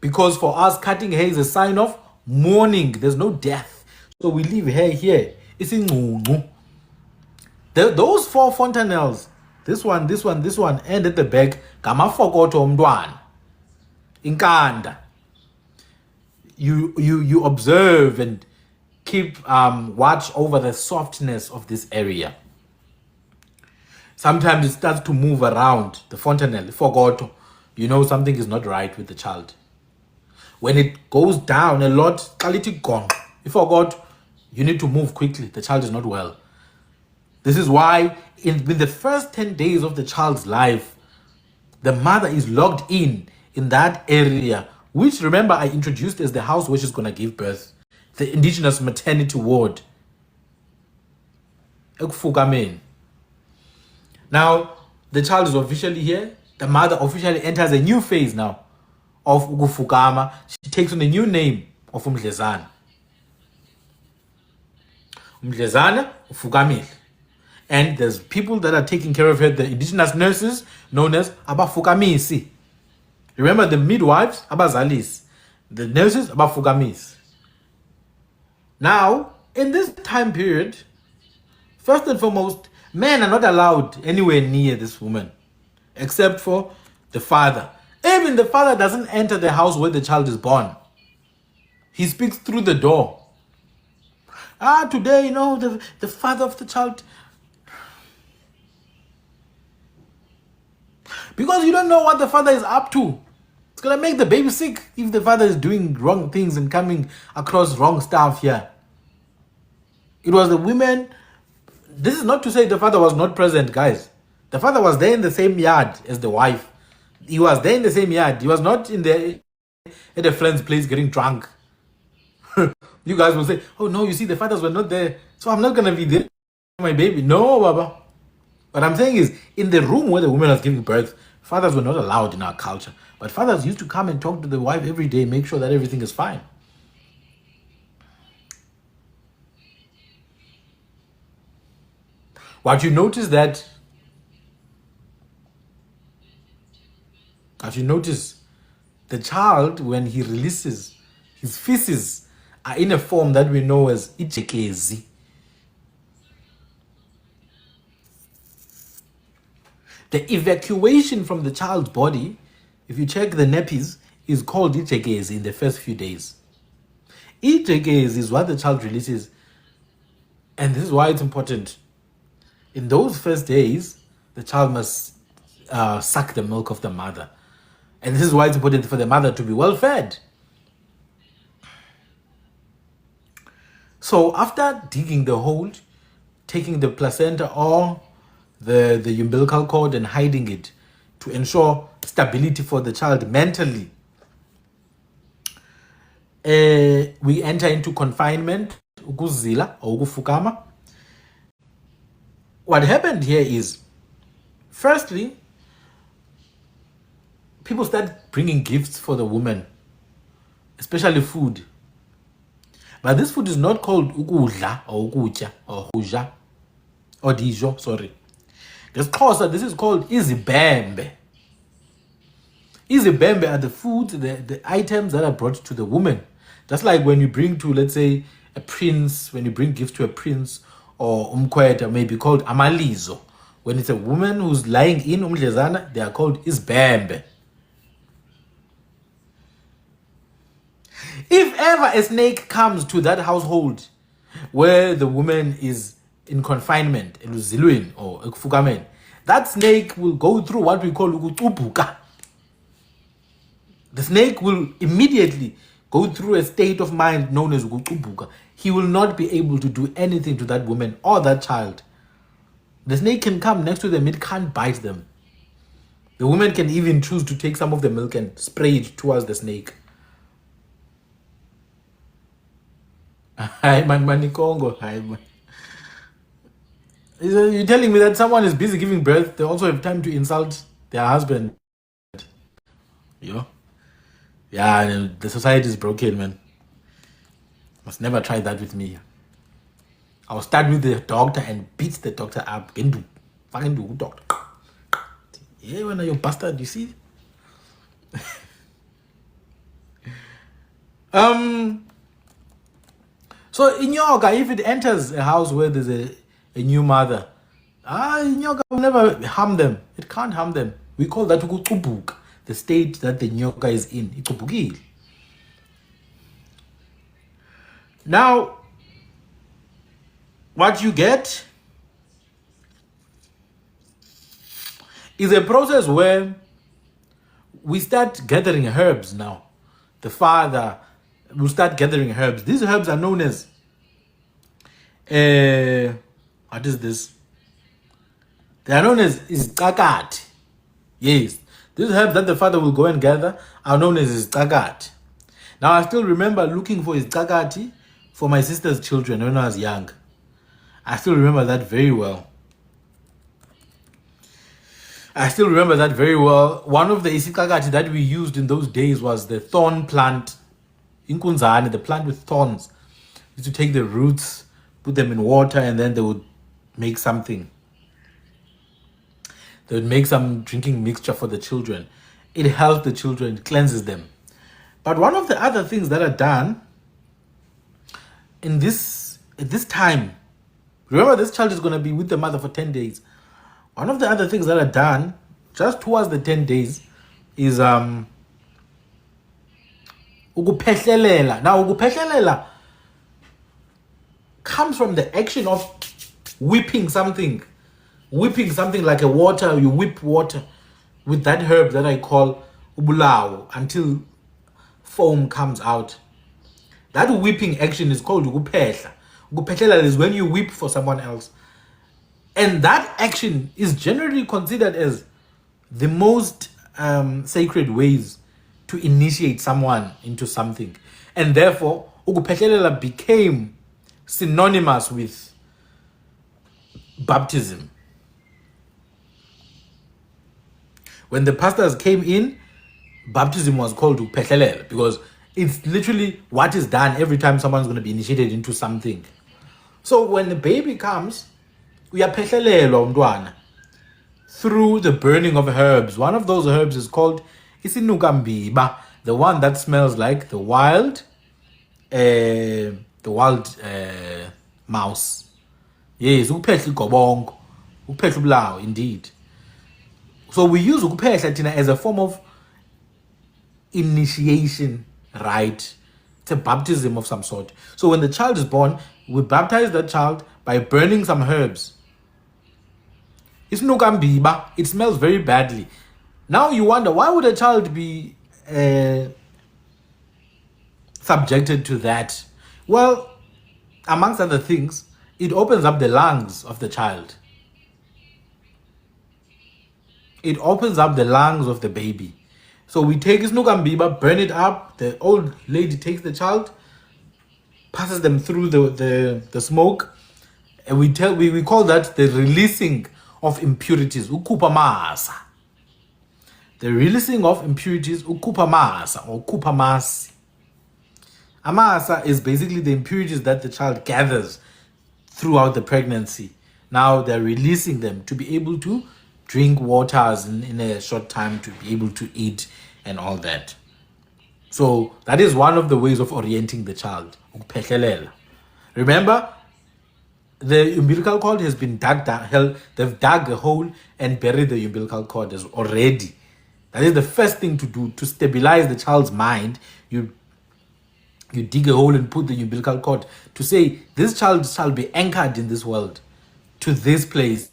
because for us, cutting hair is a sign of mourning. There's no death. So we leave hair here. It's in those 4 fontanelles, this one, and at the back, ngamafokoto omntwana. Inkanda. You observe and keep watch over the softness of this area. Sometimes it starts to move around the fontanelle, ifokoto. You know something is not right with the child. When it goes down a lot, ifokoto, you need to move quickly. The child is not well. This is why in the first 10 days of the child's life, the mother is locked in that area, which remember I introduced as the house where she's going to give birth, the Indigenous maternity ward. Now, the child is officially here. The mother officially enters a new phase now of ukufukama. She takes on a new name of umdlezana. Umdlezana ufukamile. And there's people that are taking care of her, the indigenous nurses known as abafukamisi. Remember the midwives, abazalis. The nurses, abafukamisi. Now, in this time period, first and foremost, men are not allowed anywhere near this woman, except for the father. Even the father doesn't enter the house where the child is born. He speaks through the door. Today, the father of the child. Because you don't know what the father is up to. It's going to make the baby sick if the father is doing wrong things and coming across wrong stuff here. It was the women. This is not to say the father was not present, guys. The father was there in the same yard as the wife. He was there in the same yard. He was not at a friend's place getting drunk. You guys will say, oh no, you see, the fathers were not there, so I'm not going to be there for my baby. No, Baba. What I'm saying is, in the room where the woman was giving birth, fathers were not allowed in our culture. But fathers used to come and talk to the wife every day, make sure that everything is fine. What you notice that, the child, when he releases, his feces are in a form that we know as ijekezi. The evacuation from the child's body, if you check the nappies, is called ijekezi in the first few days. Ijekezi is what the child releases, and this is why it's important. In those first days, the child must suck the milk of the mother. And this is why it's important for the mother to be well fed. So after digging the hole, taking the placenta or the umbilical cord and hiding it to ensure stability for the child mentally, we enter into confinement, ukuzila or ukufukama. What happened here is, firstly, people start bringing gifts for the woman, especially food. But this food is not called ukudla or ukutya or huja or dijo, sorry. This is called izibembe. Izibembe are the foods, the items that are brought to the woman. Just like when you bring to, let's say, a prince, when you bring gifts to a prince or umkweta, may be called amalizo. When it's a woman who's lying in umdlezana, they are called izibembe. If ever a snake comes to that household where the woman is in confinement, eluzilweni or ekufukameni, that snake will go through what we call ukutubuka. The snake will immediately go through a state of mind known as ukutubuka. He will not be able to do anything to that woman or that child. The snake can come next to them, it can't bite them. The woman can even choose to take some of the milk and spray it towards the snake. Hi man, Manikongo. Hi man. You're telling me that someone is busy giving birth, they also have time to insult their husband? Yeah. Yeah, the society is broken, man. Must never try that with me. I'll start with the doctor and beat the doctor up. Fucking do doctor. Yeah, when you're bastard, you see? So in yoga, if it enters a house where there's a new mother, in yoga will never harm them. It can't harm them. We call that ukutubuka, the state that the nyoka is in. Itubukile. Now, what you get is a process where we start gathering herbs now. The father will start gathering herbs. These herbs are known as, what is this? They are known as izqakati. Yes. These herbs that the father will go and gather are known as izqakati. Now, I still remember looking for izqakati for my sister's children when I was young. I still remember that very well. One of the isikakati that we used in those days was the thorn plant, inkunzane, the plant with thorns. We used to take the roots, put them in water, and then they would make something. They would make some drinking mixture for the children. It helps the children, it cleanses them. But one of the other things that are done at this time, remember this child is going to be with the mother for 10 days. One of the other things that are done just towards the 10 days is ukuphehlelela. Now, ukuphehlelela comes from the action of whipping something like a water. You whip water with that herb that I call ubulawo until foam comes out. That whipping action is called ukuphehla. Ukuphehlela is when you whip for someone else. And that action is generally considered as the most sacred ways to initiate someone into something. And therefore, ukuphehlelela became synonymous with baptism. When the pastors came in, baptism was called ukuphehlelela because it's literally what is done every time someone's going to be initiated into something. So when the baby comes, uyaphehlelela umntwana through the burning of herbs. One of those herbs is called isinukambiba, the one that smells like the wild mouse. Yes, uphehla igobongo, uphehla ubulawo, indeed. So we use ukuphehla thina as a form of initiation, right? It's a baptism of some sort. So when the child is born, we baptize that child by burning some herbs. It's nukambiba. It smells very badly. Now you wonder, why would a child be subjected to that? Well, amongst other things, it opens up the lungs of the child. It opens up the lungs of the baby. So we take isnukambiba, burn it up. The old lady takes the child, passes them through the smoke, and we call that the releasing of impurities. Ukupa masa. The releasing of impurities, ukupa masa or kupa masi. Amasa is basically the impurities that the child gathers throughout the pregnancy. Now they're releasing them to be able to drink waters in a short time, to be able to eat and all that. So that is one of the ways of orienting the child. Remember, the umbilical cord has been dug down. They've dug a hole and buried the umbilical cord already. That is the first thing to do to stabilize the child's mind. You dig a hole and put the umbilical cord to say, this child shall be anchored in this world to this place.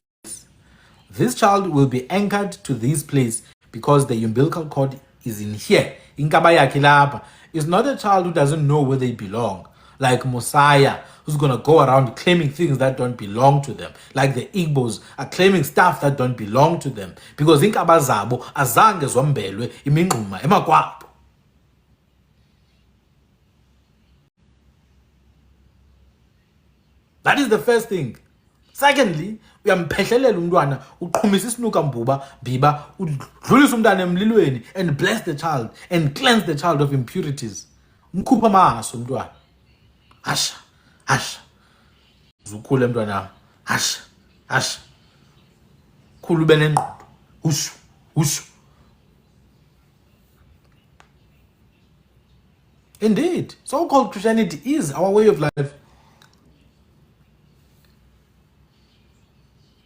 This child will be anchored to this place because the umbilical cord is in here. It's not a child who doesn't know where they belong, like Mosiah, who's going to go around claiming things that don't belong to them, like the Igbos are claiming stuff that don't belong to them, because inkabazabo azange zombelwe iminquma emakwabo. That is the first thing. Secondly, uyampehlelela umntwana, uqhumisa isinuka biba, udlulisa umntwana emlilweni, and bless the child and cleanse the child of impurities. Umkhupha amaso umntwana. Hasha, hasha. Zukhule mntwana. Hasha, hasha. Khulu ube nengqondo. Hushu, hushu. Indeed, so-called Christianity is our way of life.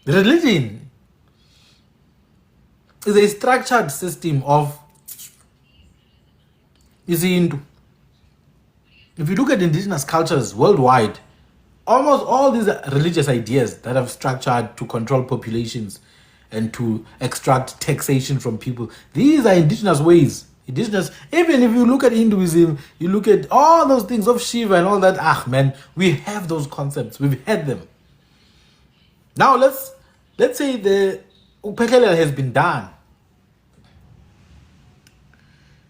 Religion is a structured system of izinto. If you look at indigenous cultures worldwide, almost all these religious ideas that have structured to control populations and to extract taxation from people, these are indigenous ways. Indigenous, even if you look at Hinduism, you look at all those things of Shiva and all that, man, we have those concepts, we've had them. Now let's say the uphelela has been done.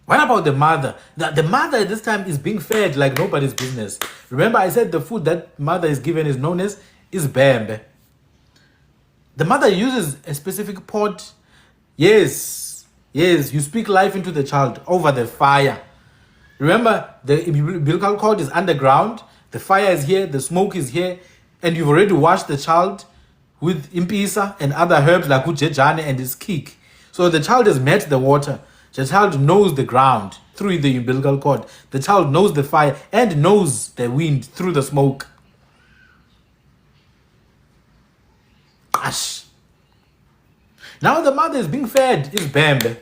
What about the mother? The mother at this time is being fed like nobody's business. Remember, I said the food that mother is given is known as bembe. The mother uses a specific pot. Yes, you speak life into the child over the fire. Remember, the umbilical cord is underground. The fire is here, the smoke is here, and you've already washed the child with impisa and other herbs like ujejane and his kik. So the child has met the water. The child knows the ground through the umbilical cord. The child knows the fire and knows the wind through the smoke. Gosh. Now the mother is being fed is bembe.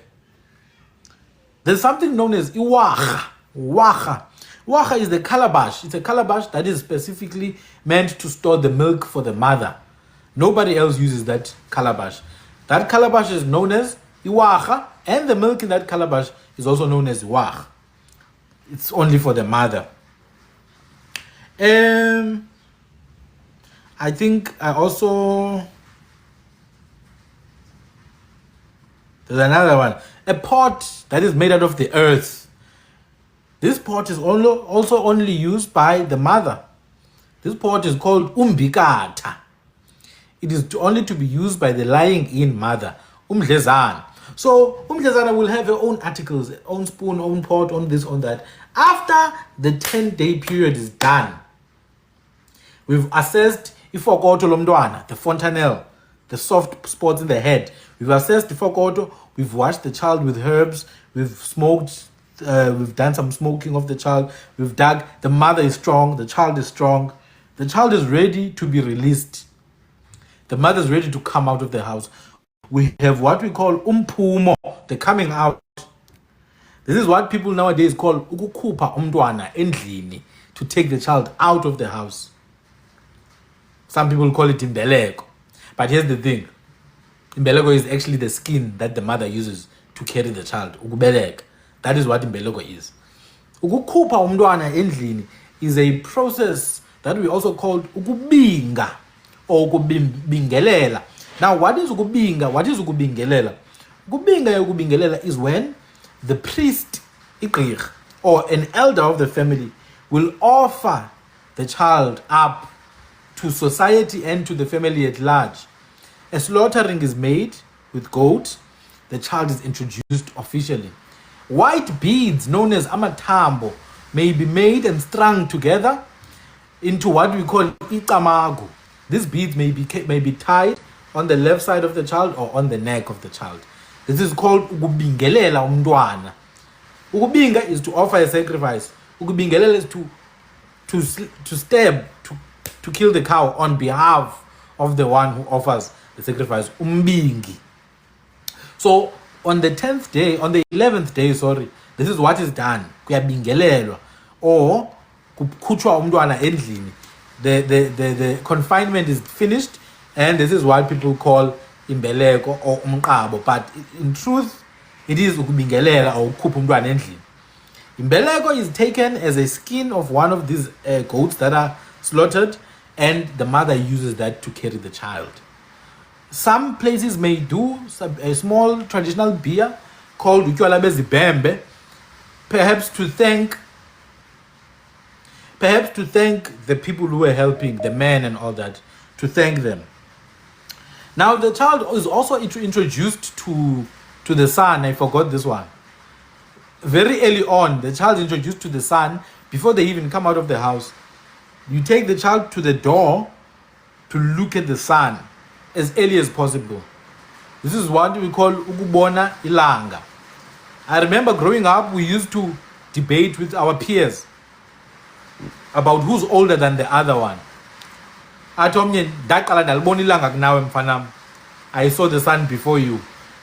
There's something known as iwacha. Wacha. Wacha is the calabash. It's a calabash that is specifically meant to store the milk for the mother. Nobody else uses that calabash. That calabash is known as iwacha, and the milk in that calabash is also known as iwach. It's only for the mother. I think I also... There's another one. A pot that is made out of the earth. This pot is also only used by the mother. This pot is called umbikata. It is only to be used by the lying-in mother, umdlezana. So umdlezana will have her own articles, own spoon, own pot, on this, on that. After the 10-day period is done, we've assessed ifokoto lomntwana, the fontanelle, the soft spots in the head. We've assessed the fokoto. We've washed the child with herbs. We've smoked. We've done some smoking of the child. We've dug. The mother is strong. The child is strong. The child is ready to be released. The mother is ready to come out of the house. we have what we call umpumo, the coming out. This is what people nowadays call ukukhupha umntwana endlini, to take the child out of the house. Some people call it imbeleko. But here's the thing. Imbeleko is actually the skin that the mother uses to carry the child. Ukubeleka. That is what imbeleko is. Ukukhupha umntwana endlini is a process that we also call ukubinga or ukubingelela. Now, what is ukubinga? What is ukubingelela? Ukubingelela is when the priest, or an elder of the family, will offer the child up to society and to the family at large. A slaughtering is made with goat. The child is introduced officially. White beads known as amatambo may be made and strung together into what we call ikamagu. These beads may be tied on the left side of the child or on the neck of the child. This is called ukubingelela umntwana. Ukubinga is to offer a sacrifice. Ukubingelela is to stab, to kill the cow on behalf of the one who offers the sacrifice. Umbingi. So on the 10th day, on the 11th day, this is what is done. Kuyabingelelwa or kukhutshwa umntwana endlini. The confinement is finished, and this is what people call imbeleko or umqabo. But in truth, it is ukubingelela or ukukhupha umntwana endlini. Imbeleko is taken as a skin of one of these goats that are slaughtered, and the mother uses that to carry the child. Some places may do a small traditional beer called utywala bezibhembe, perhaps to thank the people who were helping, the men and all that, to thank them. Now the child is also introduced to the sun. I forgot this one. Very early on, the child is introduced to the sun before they even come out of the house. You take the child to the door to look at the sun as early as possible. This is what we call ukubona ilanga. I remember growing up, we used to debate with our peers about who's older than the other one. I saw the sun before you.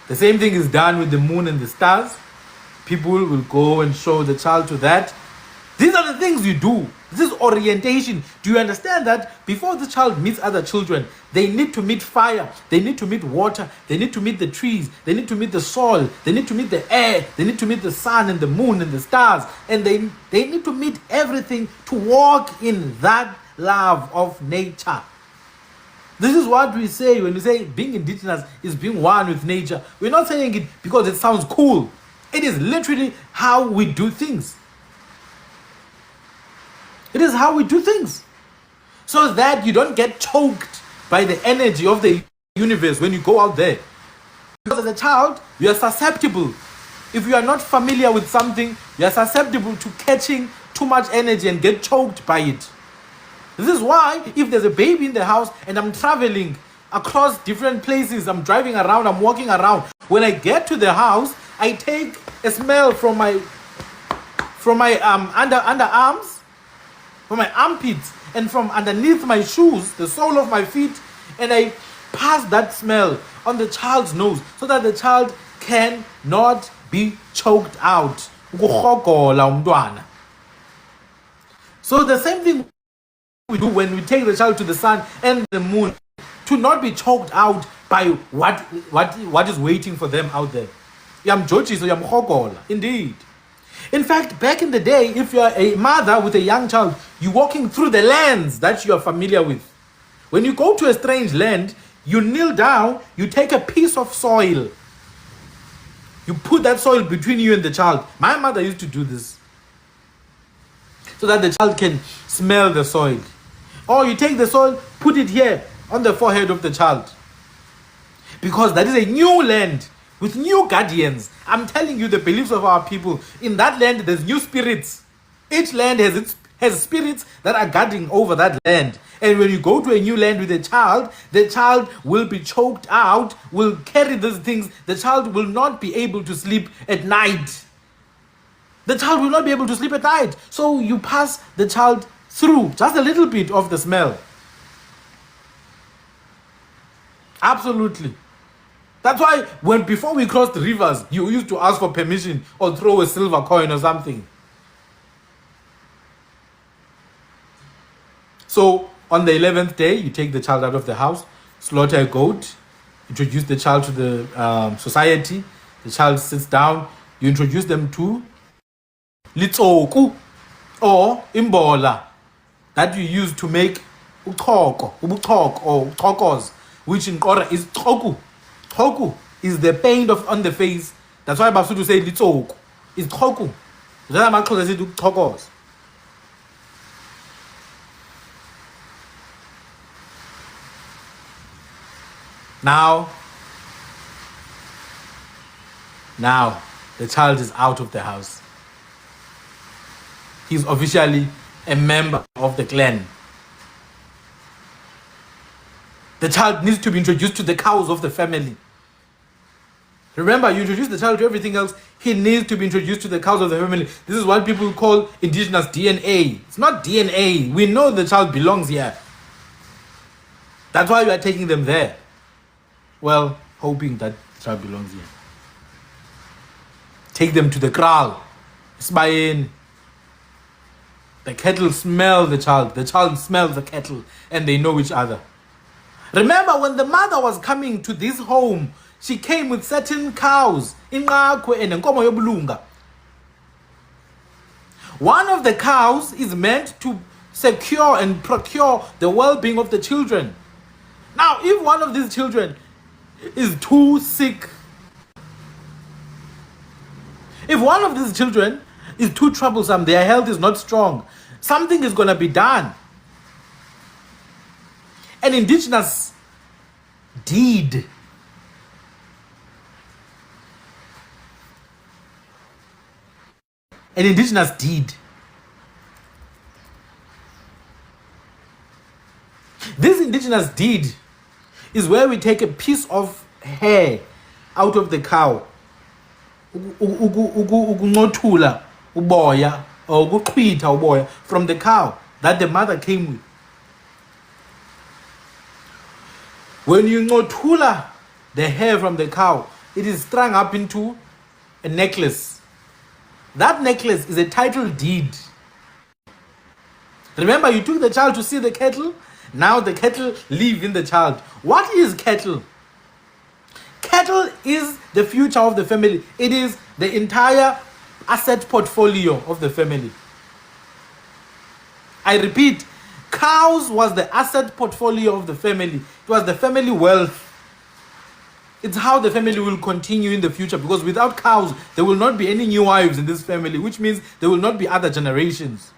The same thing is done with the moon and the stars. People will go and show the child to that. These are the things you do. This is orientation. Do you understand that before the child meets other children, they need to meet fire, they need to meet water, they need to meet the trees, they need to meet the soil, they need to meet the air, they need to meet the sun and the moon and the stars, and they need to meet everything to walk in that love of nature. This is what we say when we say being indigenous is being one with nature. We're not saying it because it sounds cool. It is literally how we do things. It is how we do things. So that you don't get choked by the energy of the universe when you go out there. Because as a child, you are susceptible. If you are not familiar with something, you are susceptible to catching too much energy and get choked by it. This is why if there's a baby in the house and I'm traveling across different places, I'm driving around, I'm walking around, when I get to the house, I take a smell from my underarms, from my armpits, and from underneath my shoes, the sole of my feet, and I pass that smell on the child's nose so that the child can not be choked out. So the same thing we do when we take the child to the sun and the moon, to not be choked out by what is waiting for them out there. Indeed. In fact, back in the day, if you are a mother with a young child, you're walking through the lands that you are familiar with. When you go to a strange land, you kneel down, you take a piece of soil. You put that soil between you and the child. My mother used to do this, so that the child can smell the soil. Or you take the soil, put it here on the forehead of the child. Because that is a new land with new guardians. I'm telling you the beliefs of our people. In that land, there's new spirits. Each land has spirits that are guarding over that land. And when you go to a new land with the child will be choked out, will carry these things. The child will not be able to sleep at night. The child will not be able to sleep at night. So you pass the child through just a little bit of the smell. Absolutely. That's why before we crossed the rivers, you used to ask for permission or throw a silver coin or something. So on the 11th day, you take the child out of the house, slaughter a goat, introduce the child to the society. The child sits down. You introduce them to litsoku or imbola that you use to make uchoko, ubuchoko or uchokos, which in Kora is choku. Choku is the paint on the face. That's why Basutu say litsoku. It's choku. That's why I say uchokos. Now, the child is out of the house. He's officially a member of the clan. The child needs to be introduced to the cows of the family. Remember, you introduce the child to everything else. He needs to be introduced to the cows of the family. This is what people call indigenous DNA. It's not DNA. We know the child belongs here. That's why we are taking them there. Well, hoping that the child belongs here. Take them to the kraal. Isbayeni. The cattle smell the child smells the cattle, and they know each other. Remember, when the mother was coming to this home, she came with certain cows, inqakwe and enkomo yobulunga. One of the cows is meant to secure and procure the well-being of the children. Now, if one of these children is too sick, if one of these children is too troublesome, their health is not strong, something is going to be done. An indigenous deed. An indigenous deed. This indigenous deed is where we take a piece of hair out of the cow. Ukunqothula uboya or ukuqhwitha uboya from the cow that the mother came with. When you nqothula the hair from the cow, it is strung up into a necklace. That necklace is a title deed. Remember, you took the child to see the cattle. Now the cattle live in the child. What is cattle? Cattle is the future of the family. It is the entire asset portfolio of the family. I repeat, cows was the asset portfolio of the family. It was the family wealth. It's how the family will continue in the future, because without cows, there will not be any new wives in this family, which means there will not be other generations.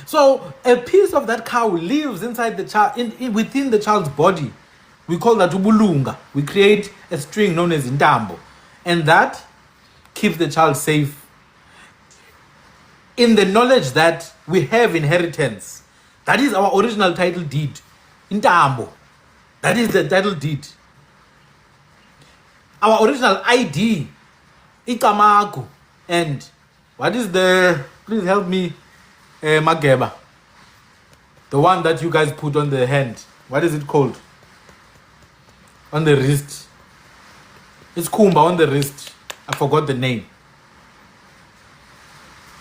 So a piece of that cow lives inside the child, within the child's body. We call that ubulunga. We create a string known as intambo, and that keeps the child safe in the knowledge that we have inheritance. That is our original title deed. Intambo. That is the title deed. Our original ID. Ikamaku. And what is the, please help me, Mageba. The one that you guys put on the hand. What is it called? On the wrist. It's Kumba on the wrist. I forgot the name.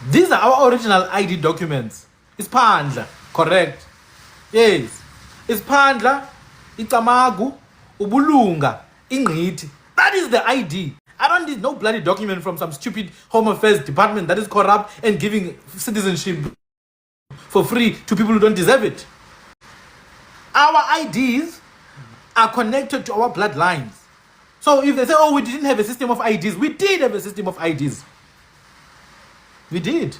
These are our original ID documents. It's Pandla, correct? Yes. It's Pandla, Itamagu, Ubulunga, Ingiti. That is the ID. I don't need no bloody document from some stupid Home Affairs department that is corrupt and giving citizenship for free to people who don't deserve it. Our IDs are connected to our bloodlines. So if they say, oh, we didn't have a system of IDs, we did have a system of IDs. We did.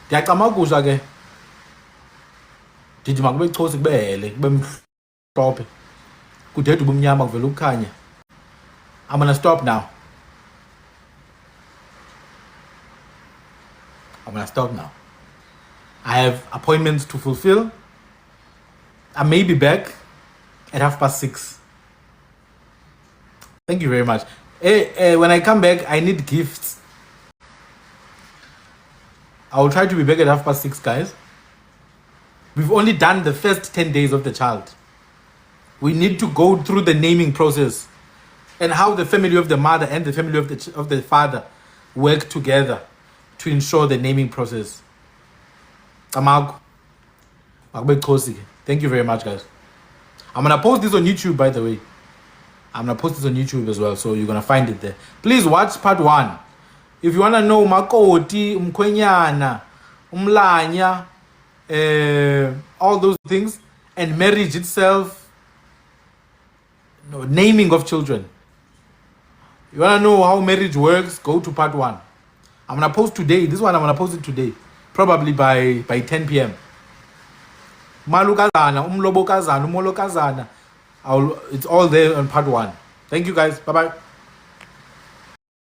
Ndiyacamakusha ke. Ndithi makube chosi kubehele kube mhlophe. Kudede ubumnyama kuvela ukukhanya. I'm gonna stop now. I have appointments to fulfill. I may be back at 6:30. Thank you very much. When I come back, I need gifts. I will try to be back at 6:30, guys. We've only done the first 10 days of the child. We need to go through the naming process and how the family of the mother and the family of the father work together to ensure the naming process. Thank you very much, guys. I'm going to post this on YouTube, by the way. I'm going to post this on YouTube as well, so you're going to find it there. Please watch part 1. If you want to know Makoti, Umkwenyana, Umlanya, all those things, and marriage itself, naming of children. You want to know how marriage works, go to part 1. I'm going to post today. This one, I'm going to post it today. Probably by 10 p.m. Malukazana, Umlobokazana, Umolokazana. It's all there on part 1. Thank you, guys. Bye-bye.